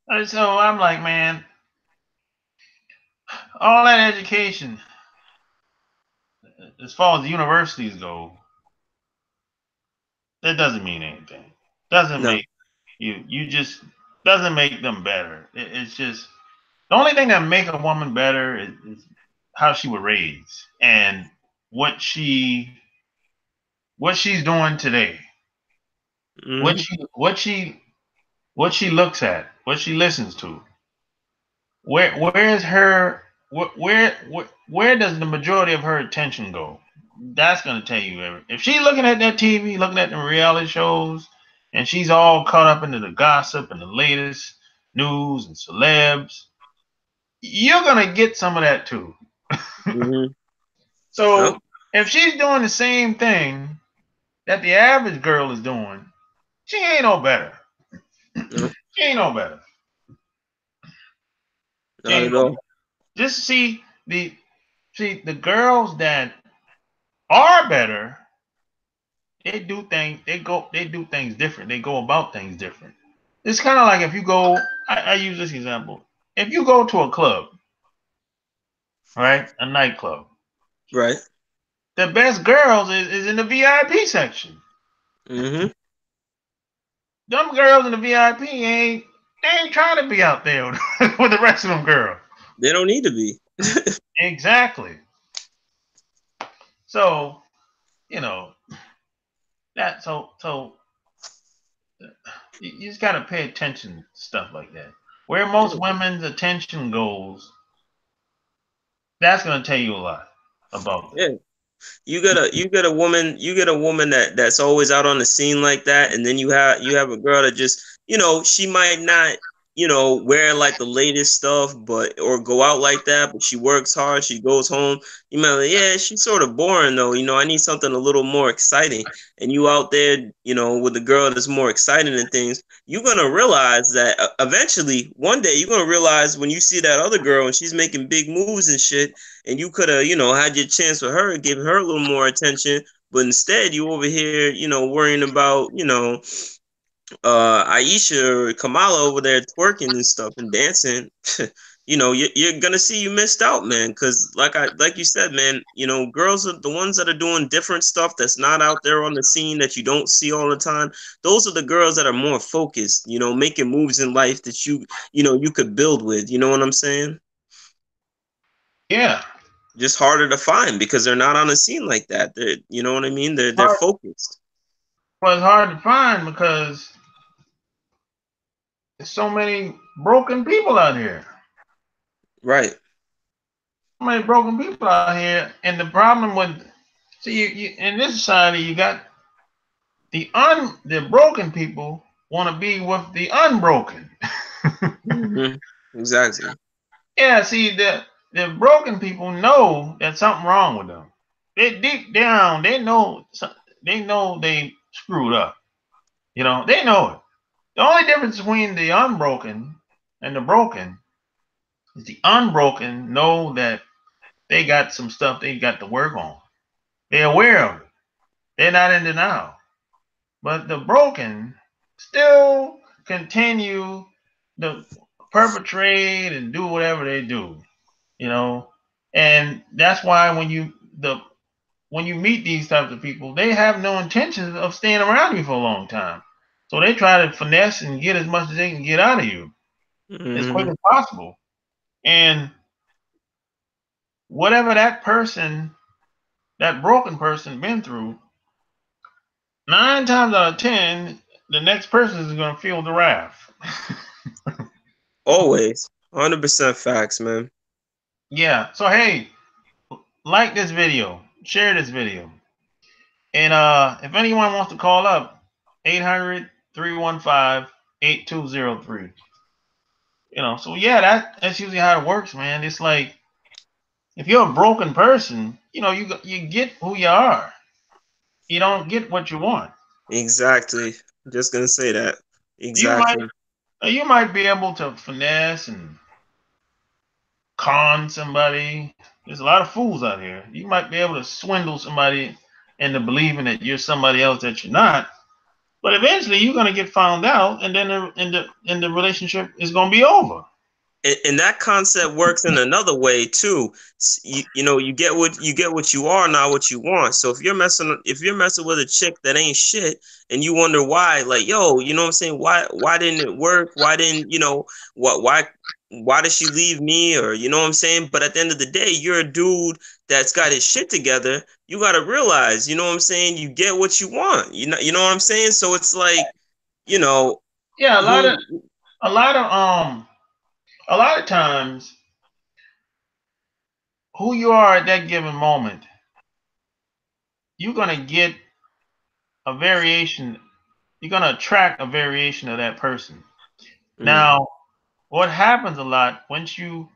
And so I'm like, man, all that education, as far as the universities go, that doesn't mean anything. Doesn't no. make you just doesn't make them better. It's just the only thing that make a woman better is how she was raised and what she what she's doing today, what Hmm. she what she what she looks at, what she listens to. Where's her where does the majority of her attention go? That's gonna tell you everything. If she's looking at that TV, looking at the reality shows, and she's all caught up into the gossip and the latest news and celebs, you're gonna get some of that too. Hmm. Yep. So if she's doing the same thing that the average girl is doing, she ain't no better. Yep. She ain't no better. She Not ain't at no all. better. Just see the girls that are better, they do things different. They go about things different. It's kind of like if you go, I use this example. If you go to a club, right, a nightclub, Right. the best girls is in the VIP section. Hmm. Them girls in the VIP they ain't trying to be out there with the rest of them girls. They don't need to be. Exactly. So you know that so you just gotta pay attention to stuff like that. Where most Yeah. women's attention goes, that's gonna tell you a lot about them. Yeah. You get a woman that's always out on the scene like that, and then you have a girl that just she might not wear like the latest stuff, but or go out like that, but she works hard, she goes home. You might like, yeah, she's sort of boring though. I need something a little more exciting. And you out there, with a girl that's more exciting and things, you're gonna realize that eventually one day you're gonna realize when you see that other girl and she's making big moves and shit, and you could have, had your chance with her, giving her a little more attention, but instead you over here, worrying about, Aisha or Kamala over there twerking and stuff and dancing. You're gonna see you missed out, man. Because like you said, man, girls are the ones that are doing different stuff that's not out there on the scene that you don't see all the time. Those are the girls that are more focused, making moves in life that you could build with. You know what I'm saying? Yeah, Just harder to find because they're not on a scene like that. You know what I mean? They're hard. focused. Well, it's hard to find because there's so many broken people out here. Right. So many broken people out here, and the problem with see you in this society, you got the broken people want to be with the unbroken. Hmm. Exactly. Yeah, see the broken people know that something wrong with them. They deep down they know they screwed up. They know it. The only difference between the unbroken and the broken is the unbroken know that they got some stuff they got to work on. They're aware of it. They're not in denial. But the broken still continue to perpetrate and do whatever they do, you know. And that's why when you meet these types of people, they have no intention of staying around you for a long time. So they try to finesse and get as much as they can get out of you as quick Hmm. as possible. And whatever that broken person been through, 9 times out of 10, the next person is going to feel the wrath. Always. 100% facts, man. Yeah. So hey, like this video, share this video. And if anyone wants to call up, 800-315-8203. So yeah, that's usually how it works, man. It's like if you're a broken person, you get who you are. You don't get what you want. Exactly. Just gonna say that. You might Exactly. you might be able to finesse and con somebody. There's a lot of fools out here. You might be able to swindle somebody into believing that you're somebody else that you're not. But eventually, you're gonna get found out, and then the relationship is gonna be over. And that concept works in another way too. You get what you are, not what you want. So if you're messing with a chick that ain't shit, and you wonder why, like, yo, you know what I'm saying? Why didn't it work? Why didn't what why did she leave me? Or you know what I'm saying? But at the end of the day, you're a dude that's got his shit together. You got to realize, you know what I'm saying? You get what you want. You know what I'm saying? So it's like, you know, Yeah, who a lot of a lot of times, who you are at that given moment, you're gonna get a variation. You're gonna attract a variation of that person. mm, Now, what happens a lot once you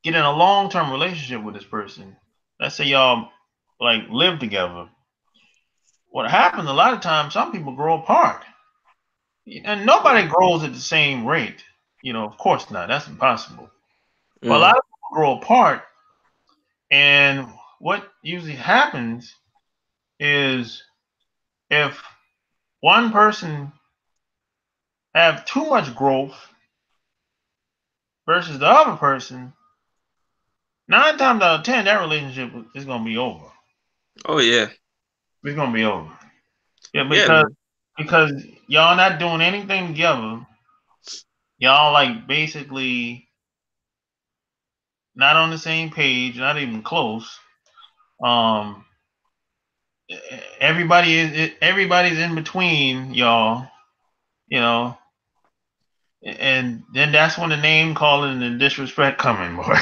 get in a long-term relationship with this person? Let's say y'all like live together. What happens a lot of times, some people grow apart, and nobody grows at the same rate. Of course not. That's impossible. But a mm, lot of people grow apart, and what usually happens is if one person have too much growth versus the other person, 9 times out of 10, that relationship is gonna be over. oh yeah. It's gonna be over. Yeah, Yeah, because man. because y'all not doing anything together. Y'all like basically not on the same page, not even close. Um, everybody's in between y'all, you know, and then that's when the name calling and disrespect coming, boy.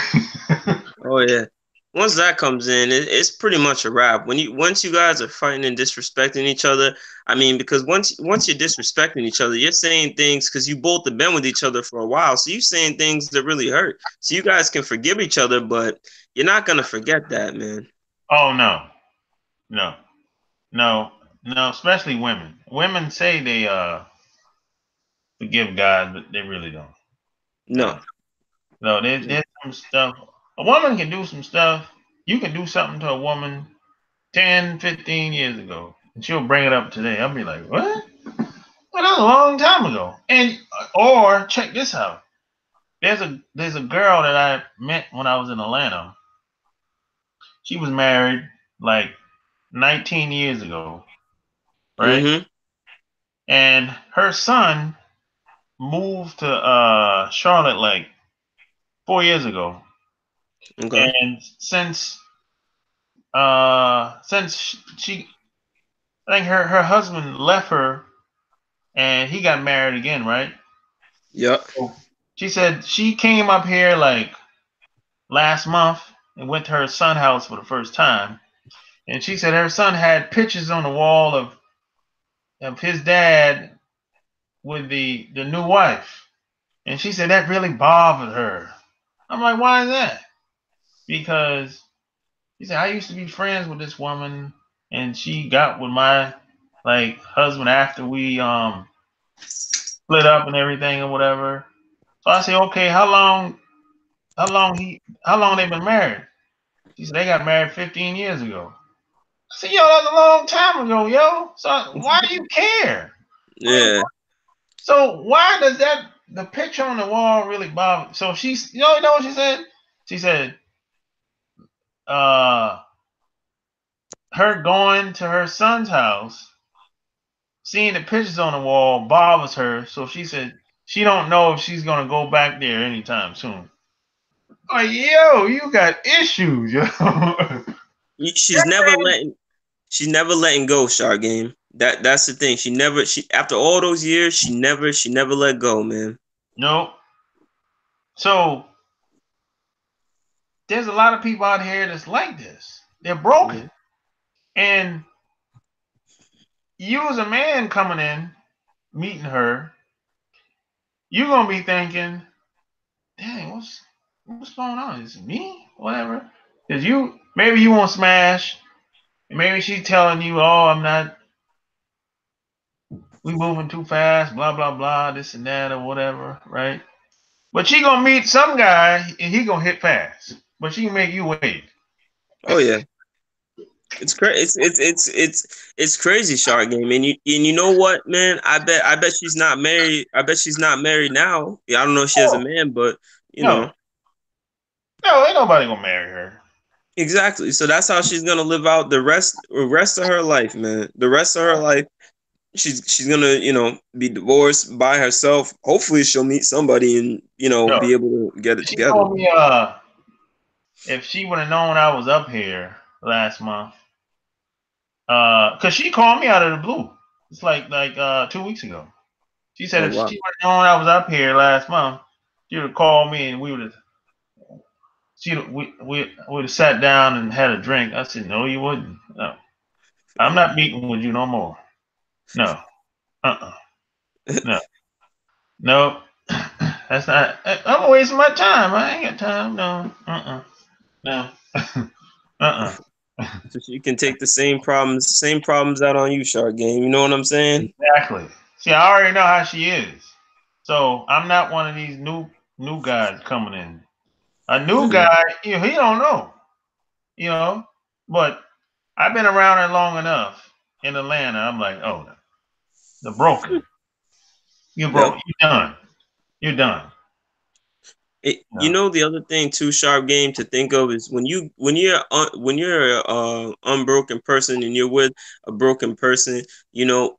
Oh yeah. Once that comes in, it's pretty much a wrap. Once you guys are fighting and disrespecting each other, I mean, because once you're disrespecting each other, you're saying things because you both have been with each other for a while, so you're saying things that really hurt. So you guys can forgive each other, but you're not gonna forget that, man. Oh no, no, no, no. Especially women. Women say they forgive God, but they really don't. No. No, no. There's some stuff. A woman can do some stuff. You can do something to a woman 10, 15 years ago, and she'll bring it up today. I'll be like, what? Well, that was a long time ago. And or check this out. There's a girl that I met when I was in Atlanta. She was married like 19 years ago, right? Mm-hmm. And her son moved to Charlotte like 4 years ago. Okay. And since she I think her husband left her and he got married again, right? Yep. So she said she came up here like last month and went to her son's house for the first time. And she said her son had pictures on the wall of his dad with the new wife. And she said that really bothered her. I'm like, why is that? Because she said I used to be friends with this woman and she got with my like husband after we split up and everything or whatever. So I said, okay, how long they been married? She said they got married 15 years ago. I said, yo, that's a long time ago, yo. So why do you care? I mean, Yeah. so why does the picture on the wall really bother? So she's, you know what she said? She said, uh, her going to her son's house, seeing the pictures on the wall bothers her. So she said she don't know if she's gonna go back there anytime soon. Like, yo, you got issues, yo. She's never letting go, Shark Game. That's the thing. She after all those years, she never let go, man. Nope. So there's a lot of people out here that's like this. They're broken. And you as a man coming in, meeting her, you're gonna be thinking, dang, what's going on? Is it me? Whatever. Cause maybe you won't smash. Maybe she's telling you, oh, I'm not, we moving too fast, blah, blah, blah, this and that or whatever, right? But she gonna meet some guy and he gonna hit fast. But she can make you wait. Oh yeah. It's crazy. It's crazy, Shark Game. And you know what, man? I bet she's not married. I bet she's not married now. Yeah, I don't know if she has a Oh, man, but you no. know No, ain't nobody gonna marry her. exactly. So that's how she's gonna live out the rest of her life, man. The rest of her life, she's gonna be divorced by herself. Hopefully, she'll meet somebody and No. be able to get it She together. told me if she would have known I was up here last month, cause she called me out of the blue. It's like 2 weeks ago. She said Oh if she wow. would have known I was up here last month, she would have called me and we would have sat down and had a drink. I said, no, you wouldn't. No, I'm not meeting with you no more. No, no, no. That's not. I'm wasting my time. I ain't got time. No, no, So she can take the same problems out on you, Shark Game. You know what I'm saying? Exactly. See, I already know how she is. So I'm not one of these new guys coming in. A new Mhm. guy, he don't know, you know. But I've been around her long enough in Atlanta. I'm like, oh, the broken. You Yep. broke. You done. You're done. No. The other thing too, Sharp Game, to think of is when you're a unbroken person and you're with a broken person,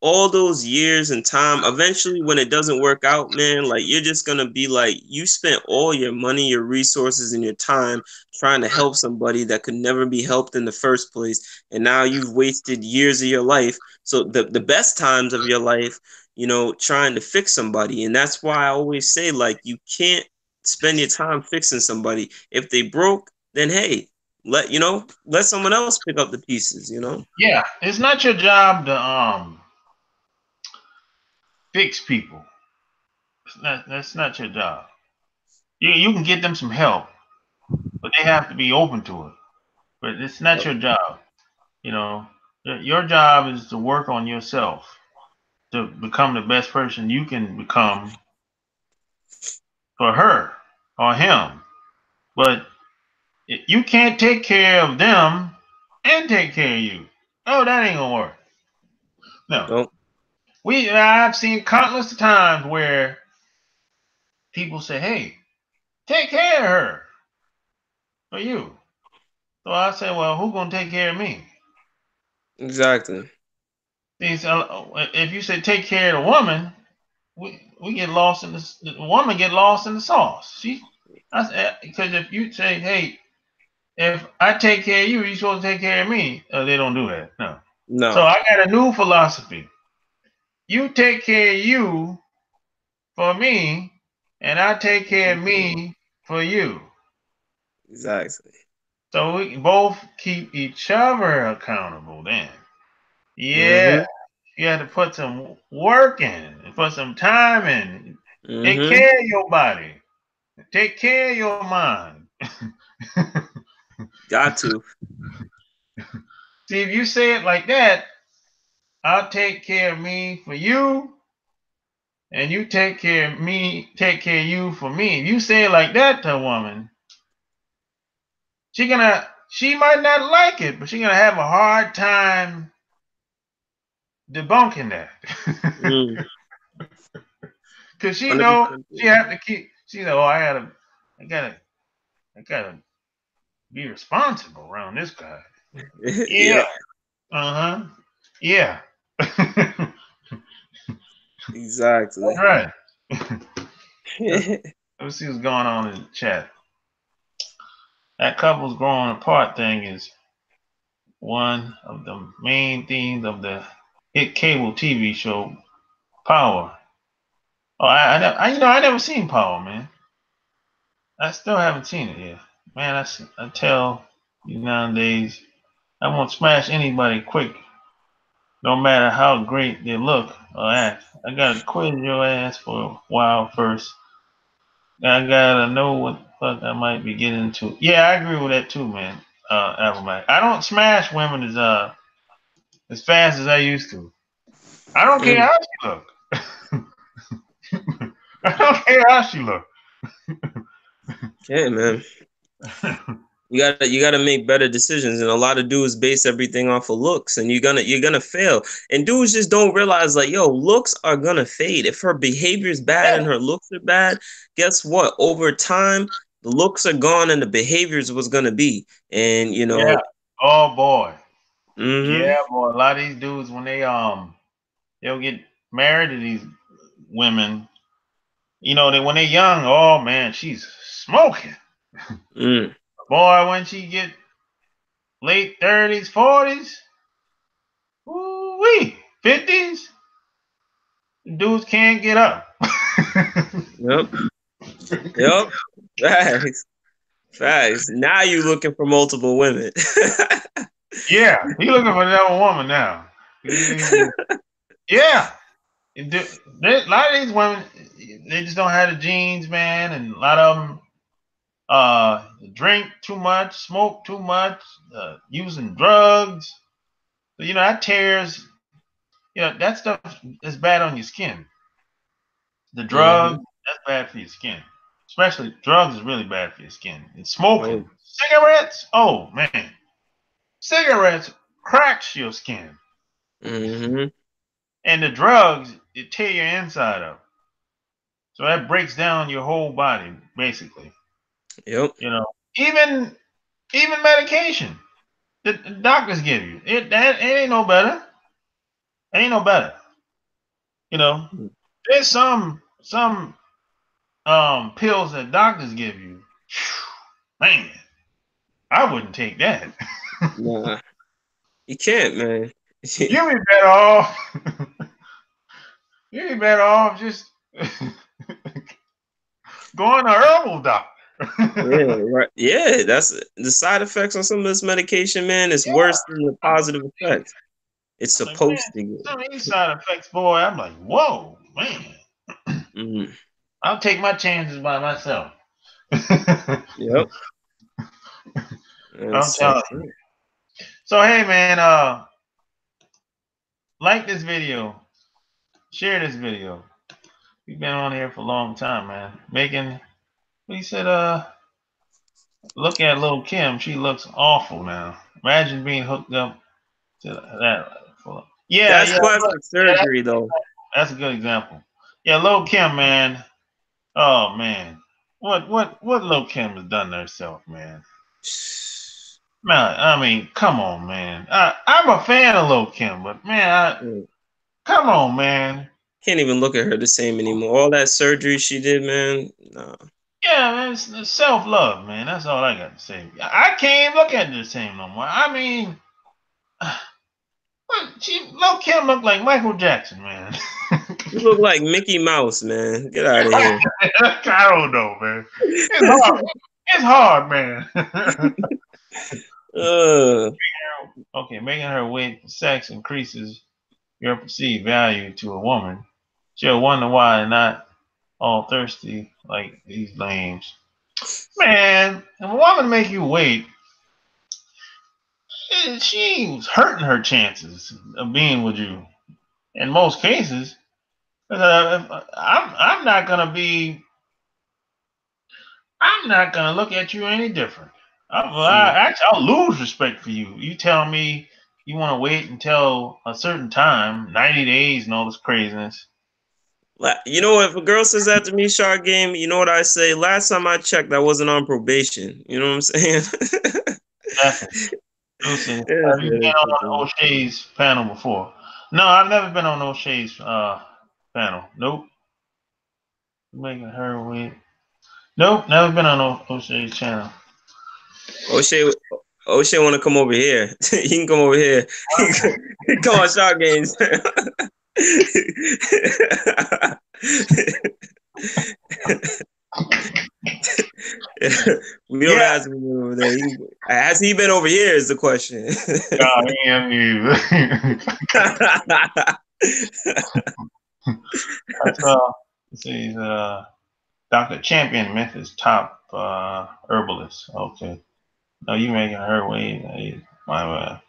all those years and time, eventually when it doesn't work out, man, like you're just gonna be like you spent all your money, your resources, and your time trying to help somebody that could never be helped in the first place, and now you've wasted years of your life. So the best times of your life, trying to fix somebody, and that's why I always say like you can't spend your time fixing somebody. If they broke, then hey, let someone else pick up the pieces. Yeah, it's not your job to fix people. That's not your job. You can get them some help, but they have to be open to it. But it's not Yep. your job. You know, your job is to work on yourself to become the best person you can become for her or him. But you can't take care of them and take care of you. Oh, that ain't gonna work. No. Nope. I've seen countless times where people say, "Hey, take care of her for you." So I say, "Well, who's gonna take care of me?" Exactly. See, so if you say take care of the woman, we get lost in the woman get lost in the sauce. Because if you say, "Hey, if I take care of you, you're supposed to take care of me," they don't do that. No. So No. I got a new philosophy. You take care of you for me, and I take care of me for you. Exactly. So we both keep each other accountable then. Yeah. Mm-hmm. You have to put some work in, put some time in. Take Mm-hmm. care of your body. Take care of your mind. Got to. See, if you say it like that, I'll take care of me for you, and you take care of you for me. If you say it like that to a woman, she might not like it, but she's gonna have a hard time debunking that. Mm. Cause she know 100%. she have to keep. She know, oh, I gotta, I gotta be responsible around this guy. Yeah. Yep. Uh huh. Yeah. Exactly. That's right. Let's see what's going on in the chat. That couples growing apart thing is one of the main themes of the hit cable TV show Power. Oh, I never seen Power, man. I still haven't seen it yet. man, I tell you nowadays, I won't smash anybody quick, no matter how great they look or act. I gotta quiz your ass for a while first. I gotta know what the fuck I might be getting into. Yeah, I agree with that too, man. Applemac. I don't smash women as fast as I used to. I don't care Mm. how she look. I don't care how she look. Okay, man. You gotta make better decisions, and a lot of dudes base everything off of looks, and you're gonna fail. And dudes just don't realize, like, yo, looks are gonna fade. If her behavior is bad and her looks are bad, guess what? Over time, the looks are gone, and the behaviors was gonna be. And Yeah. Oh boy. mm-hmm, Yeah, boy. A lot of these dudes when they'll get married to these women, they when they're young, oh man, she's smoking. mm, Boy, when she get late 30s, 40s, ooh wee, 50s, dudes can't get up. yep, yep, facts, facts. Now you looking for multiple women. Yeah, he looking for another woman now. Yeah, a lot of these women, they just don't have the genes, man, and a lot of them drink too much, smoke too much, using drugs. So, that tears. That stuff is bad on your skin. The hmm drugs, that's bad for your skin. Especially drugs is really bad for your skin. And Oh, smoking, cigarettes. Oh man, cigarettes cracks your skin, hmm and the drugs it tear your inside up. So that breaks down your whole body basically. yep. You know, even even medication the doctors give you it ain't no better. It ain't no better. You know, there's some pills that doctors give you. Man, I wouldn't take that. Nah, you can't, man. You be better off. You be better off just going to herbal Yeah, doctor. right. Yeah, that's the side effects on some of this medication, man. Is Yeah, worse than the positive effects. It's I'm like, man, supposed to get. some of these side effects, boy. I'm like, whoa, man. Mm, I'll take my chances by myself. I'm yep. That's telling that's you. it. So hey, man, like this video, share this video. We've been on here for a long time, man. Making, he said, look at Lil Kim. She looks awful now. Imagine being hooked up to that. Yeah, That's yeah, plastic yeah. surgery, though. That's a good example. Yeah, Lil Kim, man. Oh man, what Lil Kim has done to herself, man. Man, I mean, come on, man. I'm a fan of Lil Kim, but man, Mm. come on, man. Can't even look at her the same anymore. All that surgery she did, man. Nah. Yeah, man, it's self love, man. That's all I got to say. I can't even look at her the same no more. I mean, Lil Kim looked like Michael Jackson, man. You look like Mickey Mouse, man. Get out of here. I don't know, man. It's hard. It's hard, man. Uh, Okay, making her wait for sex increases your perceived value to a woman. She'll wonder why they're not all thirsty like these lames. Man, if a woman make you wait, she's hurting her chances of being with you. In most cases, I'm not gonna be. I'm not gonna look at you any different. Actually, I'll lose respect for you. You tell me you want to wait until a certain time, 90 days, and all this craziness. you know what? If a girl says that to me, Shark Game, you know what I say? Last time I checked, I wasn't on probation. You know what I'm saying? Definitely. Lucy, It have is you what been it is, on man. O'Shea's panel before? No, I've never been on O'Shea's panel. Nope. Making her wait. Nope, never been on O'Shea's channel. O'Shea, O'Shea want to come over here. He can come over here. He can come on Shark Games. We don't Yeah. ask him over there. Has he been over here? Is the question. I saw. It says Dr. Champion, Memphis top herbalist. Okay. No, you making her wait. My bad.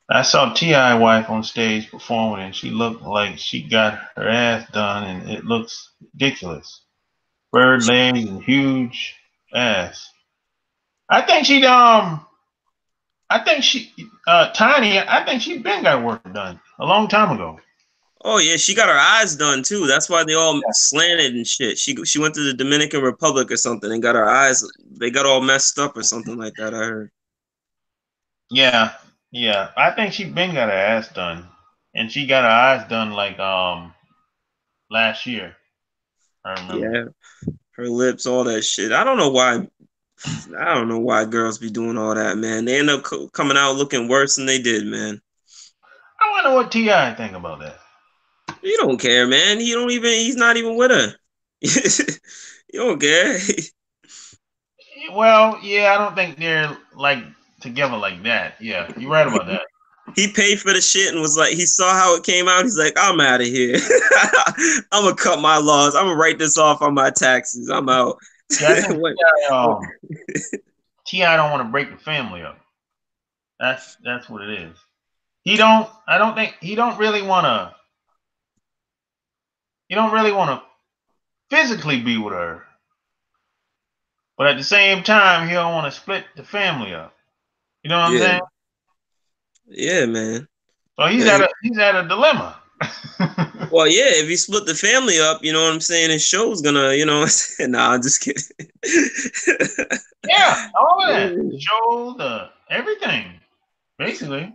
I saw T.I. wife on stage performing, and she looked like she got her ass done, and it looks ridiculous. Bird legs and huge ass. I think she I think she Tiny. I think she been got work done a long time ago. Oh yeah, she got her eyes done too. That's why they all slanted and shit. She went to the Dominican Republic or something and got her eyes. They got all messed up or something like that. I heard. Yeah, yeah. I think she been got her ass done, and she got her eyes done like last year. I remember. Yeah, her lips, all that shit. I don't know why. I don't know why girls be doing all that, man. They end up coming out looking worse than they did, man. I wonder what Ti think about that. He don't care, man. He don't even. He's not even with her. You don't care. Well, yeah, I don't think they're like together like that. Yeah, you're right about that. He paid for the shit and was like, he saw how it came out. He's like, I'm out of here. I'm gonna cut my laws. I'm gonna write this off on my taxes. I'm out. Yeah, I think Ti don't want to break the family up. That's what it is. He don't. I don't think he don't really want to. He don't really want to physically be with her, but at the same time, he don't want to split the family up. You know what I'm Yeah, saying? yeah, man. So Yeah, he's at a dilemma. well, yeah, if he split the family up, you know what I'm saying, his show's gonna, nah, I'm just kidding. Yeah, all of that, the show, the everything, basically.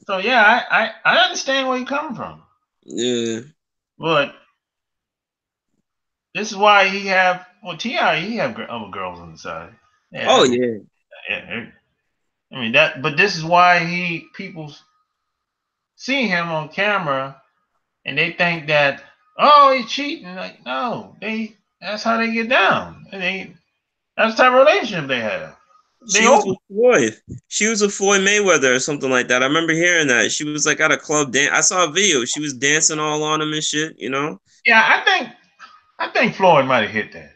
So yeah, I understand where you're coming from, Yeah. but this is why Ti he have other girls on the side. Oh Yeah, yeah. yeah. I mean that, but this is why people see him on camera and they think that he's cheating. Like no, that's how they get down. That's the type of relationship they have. They She was open. with Floyd. She was with Floyd Mayweather or something like that. I remember hearing that. She was like at a club dance. I saw a video. She was dancing all on him and shit. Yeah, I think Floyd might have hit that.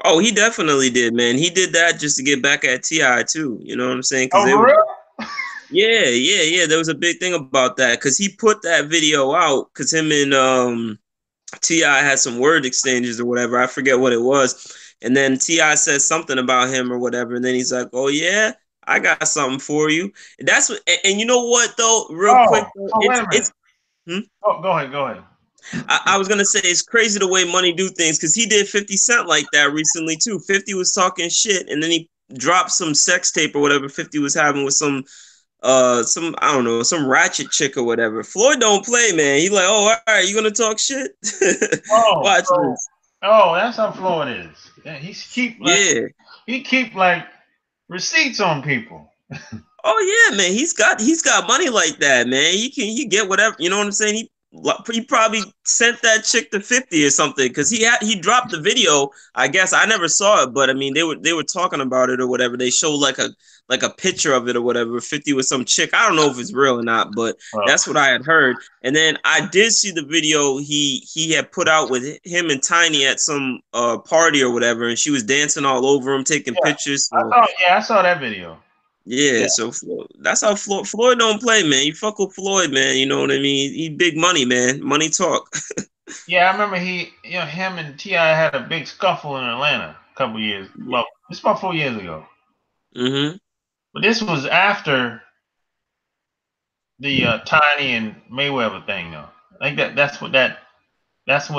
Oh, he definitely did, man. He did that just to get back at Ti too. You know what I'm saying? Because Oh, they for were, real? yeah. There was a big thing about that because he put that video out because him and Ti had some word exchanges or whatever. I forget what it was, and then Ti says something about him or whatever, and then he's like, "Oh yeah, I got something for you." And that's what. And you know what though? Real quick, Oh, though, so wait a it's. minute. Hmm? Oh, go ahead, go ahead. I was gonna say it's crazy the way Money do things because he did 50 Cent like that recently too. 50 was talking shit and then he dropped some sex tape or whatever 50 was having with some I don't know, some ratchet chick or whatever. Floyd don't play, man. He like, oh, all right, you gonna talk shit? Oh, Watch so this. that's how Floyd is. Yeah, Yeah. he keep like receipts on people. Oh yeah, man. He's got money like that, man. You get whatever. You know what I'm saying? He probably sent that chick to 50 or something because he dropped the video. I guess I never saw it, but I mean they were talking about it or whatever. They showed like a picture of it or whatever. 50 with some chick. I don't know if it's real or not, but Well, that's what I had heard. And then I did see the video he had put out with him and Tiny at some party or whatever, and she was dancing all over him, taking yeah, pictures. So I saw that video. yeah, Yeah, so that's how Floyd don't play, man. You fuck with Floyd, man. You know what I mean? He big money, man. Money talk. yeah. I remember him and Ti had a big scuffle in Atlanta a couple years. Well, it's about 4 years ago. Mm-hmm. But this was after the Tiny and Mayweather thing, though. I think that's what because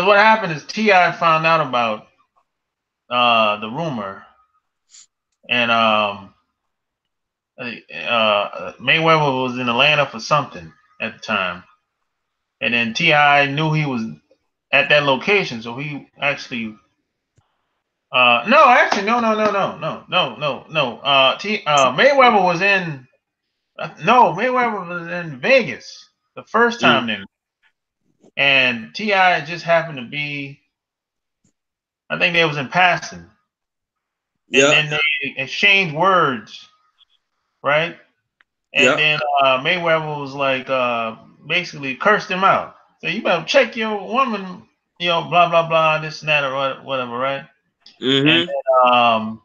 what happened is Ti found out about the rumor and Mayweather was in Atlanta for something at the time, and then Ti knew he was at that location, so he actually. No, actually, no. Mayweather was in. No, Mayweather was in Vegas the first Mm. time then, and Ti just happened to be. I think they was in passing, and Yep. then they exchanged words, right? And Yep. then Mayweather was like, basically cursed him out. So you better check your woman, blah blah blah, this and that or whatever, right? And Mm-hmm. then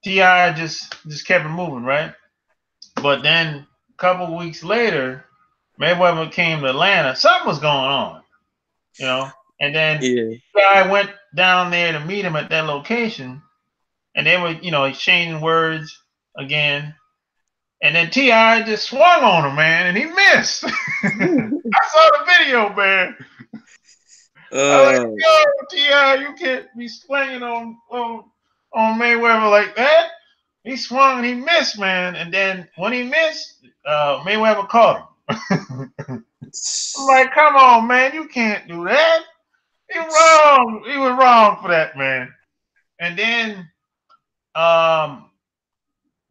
Ti just kept it moving, right? But then a couple weeks later, Mayweather came to Atlanta. Something was going on, and then Yeah. Ti went down there to meet him at that location, and they were, exchanging words again. And then Ti just swung on him, man, and he missed. I saw the video, man. I was like, uh yo, Ti, you can't be swinging on Mayweather like that. He swung and he missed, man. And then when he missed, Mayweather caught him. I'm like, come on, man, you can't do that. He wrong. He was wrong for that, man. And then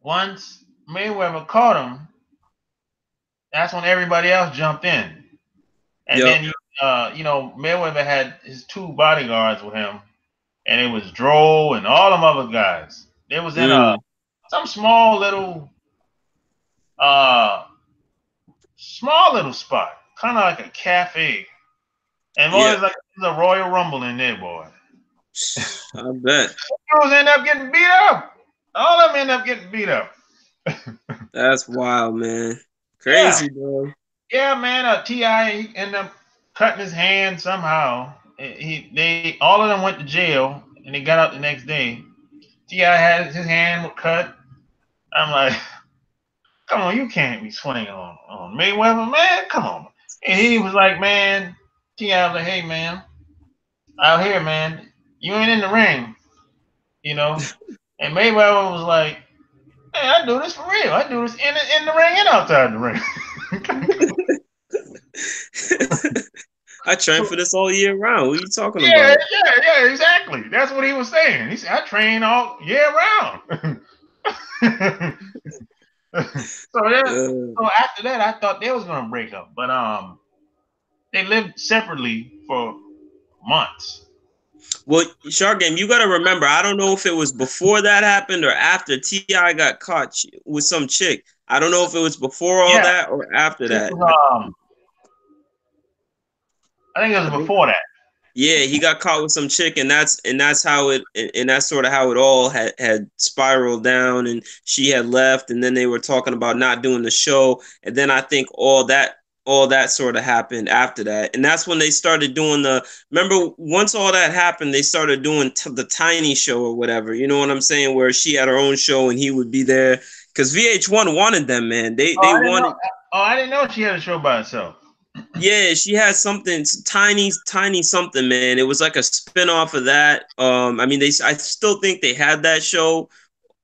once Mayweather caught him, that's when everybody else jumped in. And Yep. then Mayweather had his two bodyguards with him, and it was Droll and all them other guys. They was in Mm. some uh small little spot, kind of like a cafe. And boy, Yeah. it's like there's a Royal Rumble in there, boy. I bet. Girls end up getting beat up. All of them end up getting beat up. That's wild, man. Yeah, Crazy, bro. yeah, man. Ti he ended up cutting his hand somehow. They all of them went to jail, and they got out the next day. Ti had his hand cut. I'm like, come on, you can't be swinging on Mayweather, man. Come on. And he was like, man, Ti was like, hey, man, out here, man, you ain't in the ring, you know. And Mayweather was like, hey, I do this for real. I do this in the ring and outside the ring. I train So for this all year round. What are you talking yeah, about? yeah, exactly. That's what he was saying. He said, I train all year round. So after that, I thought they was gonna break up, but they lived separately for months. Well, Shark Game, you got to remember. I don't know if it was before that happened or after Ti got caught with some chick. I don't know if it was before all Yeah, that or after this that. was I think it I was think before that. Yeah, he got caught with some chick, and that's how it and that's sort of how it all had spiraled down, and she had left, and then they were talking about not doing the show, and then I think all that sort of happened after that, and that's when they started doing the. Remember, once all that happened, they started doing the Tiny Show or whatever. You know what I'm saying? Where she had her own show and he would be there because VH1 wanted them, man. They Oh, they I didn't know. wanted. Oh, I didn't know she had a show by herself. Yeah, she had something tiny, tiny something, man. It was like a spin-off of that. I mean, I still think they had that show,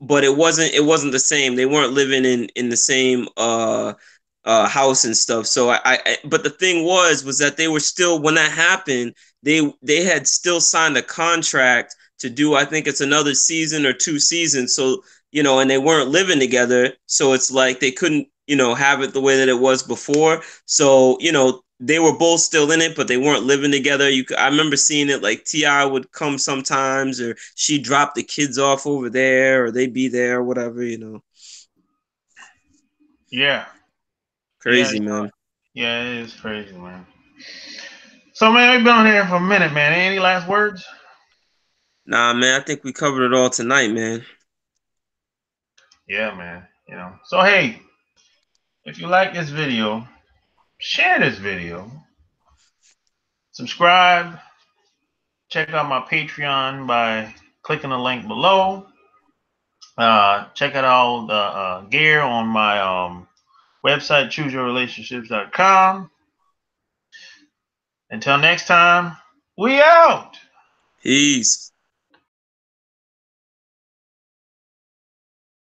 but it wasn't the same. They weren't living in the same house and stuff. So but the thing was that they were still when that happened, they had still signed a contract to do. I think it's another season or two seasons. So and they weren't living together. So it's like they couldn't have it the way that it was before. So they were both still in it, but they weren't living together. I remember seeing it like Ti would come sometimes, or she dropped the kids off over there, or they'd be there, or whatever. Yeah, yeah, Crazy, man. yeah. It is crazy, man. So, man, we've been on here for a minute, man. Any last words? Nah, man, I think we covered it all tonight, man. Yeah, man. So, hey, if you like this video, share this video, subscribe, check out my Patreon by clicking the link below. Check out all the gear on my website, chooseyourrelationships.com. Until next time, we out. Peace.